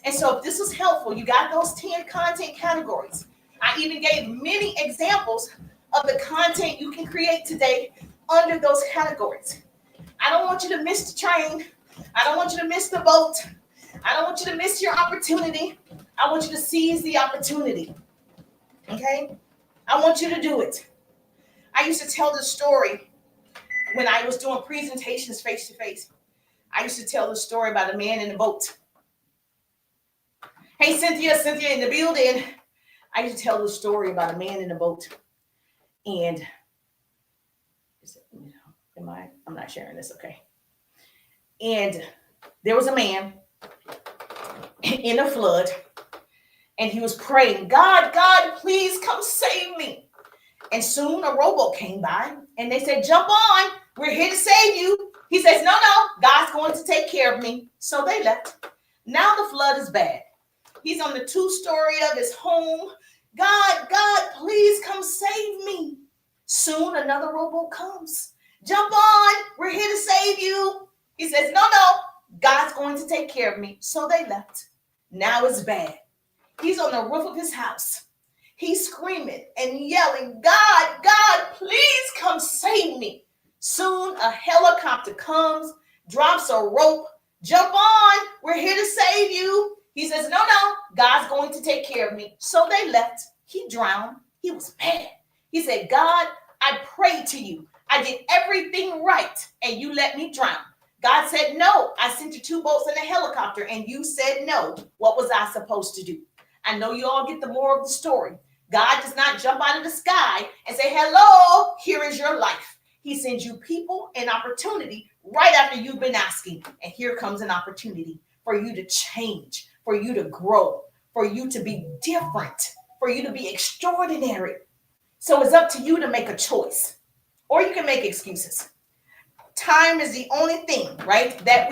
And so if this was helpful, you got those 10 content categories. I even gave many examples of the content you can create today under those categories. I don't want you to miss the train. I don't want you to miss the boat. I don't want you to miss your opportunity. I want you to seize the opportunity. Okay? I want you to do it. I used to tell the story when I was doing presentations face to face. I used to tell the story about a man in a boat. Hey, Cynthia in the building. I used to tell the story about a man in a boat. And I'm not sharing this, okay? And there was a man in a flood, and he was praying, God, please come save me. And soon a rowboat came by, and they said, jump on, we're here to save you. He says, no, God's going to take care of me. So they left. Now the flood is bad. He's on the 2-story of his home. God, please come save me. Soon another rowboat comes. Jump on, we're here to save you. He says, no, God's going to take care of me. So they left. Now it's bad. He's on the roof of his house. He's screaming and yelling, God, please come save me. Soon a helicopter comes, drops a rope. Jump on, we're here to save you. He says, no, God's going to take care of me. So they left. He drowned. He was mad. He said, God, I prayed to you. I did everything right, and you let me drown. God said, no, I sent you 2 boats and a helicopter, and you said no. What was I supposed to do? I know you all get the moral of the story. God does not jump out of the sky and say, hello, here is your life. He sends you people and opportunity right after you've been asking. And here comes an opportunity for you to change, for you to grow, for you to be different, for you to be extraordinary. So it's up to you to make a choice, or you can make excuses. Time is the only thing, right, that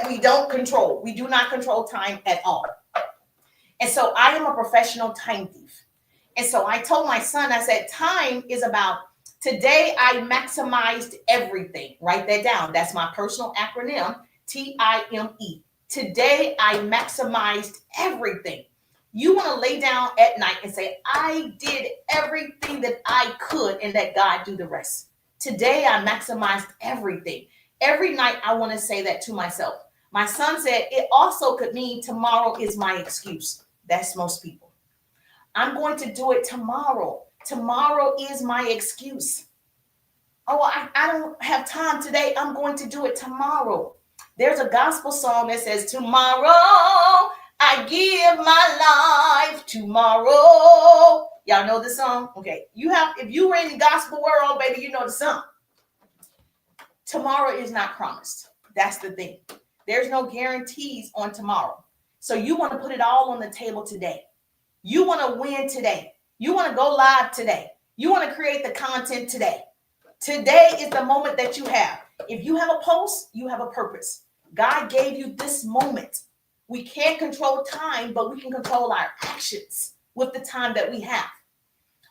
we don't control. We do not control time at all. And so I am a professional time thief. And so I told my son, I said, time is about today I maximized everything. Write that down. That's my personal acronym, TIME. Today I maximized everything. You want to lay down at night and say, I did everything that I could and let God do the rest. Today I maximized everything. Every night I want to say that to myself. My son said it also could mean tomorrow is my excuse. That's most people. I'm going to do it tomorrow. Tomorrow is my excuse. Oh, I don't have time today. I'm going to do it tomorrow. There's a gospel song that says, tomorrow I give my life. Tomorrow. Y'all know the song? Okay. If you were in the gospel world, baby, you know the song. Tomorrow is not promised. That's the thing. There's no guarantees on tomorrow. So you want to put it all on the table today. You want to win today. You want to go live today. You want to create the content today. Today is the moment that you have. If you have a post, you have a purpose. God gave you this moment. We can't control time, but we can control our actions with the time that we have.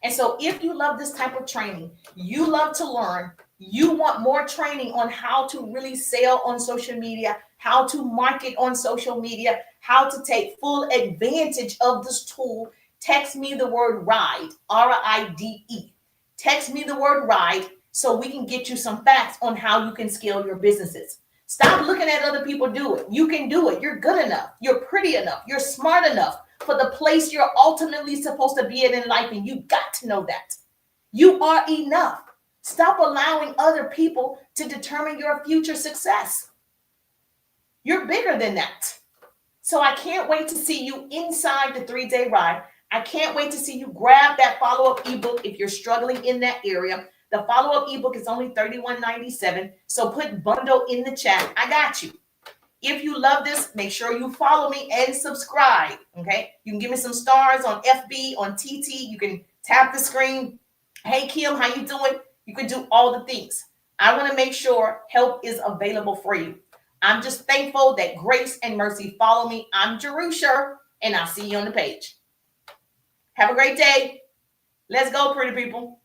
And so if you love this type of training, you love to learn, you want more training on how to really sell on social media, how to market on social media, how to take full advantage of this tool, text me the word RIDE, RIDE. Text me the word RIDE so we can get you some facts on how you can scale your businesses. Stop looking at other people do it. You can do it. You're good enough. You're pretty enough. You're smart enough for the place you're ultimately supposed to be in life, and you got to know that. You are enough. Stop allowing other people to determine your future success. You're bigger than that. So I can't wait to see you inside the 3-day ride. I can't wait to see you grab that follow-up ebook if you're struggling in that area. The follow-up ebook is only $31.97. So put bundle in the chat. I got you. If you love this, make sure you follow me and subscribe. Okay. You can give me some stars on FB, on TT. You can tap the screen. Hey, Kim, how you doing? You can do all the things. I want to make sure help is available for you. I'm just thankful that grace and mercy follow me. I'm Jerusha, and I'll see you on the page. Have a great day. Let's go, pretty people.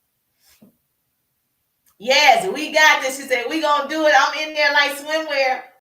Yes, we got this. She said, we're going to do it. I'm in there like swimwear.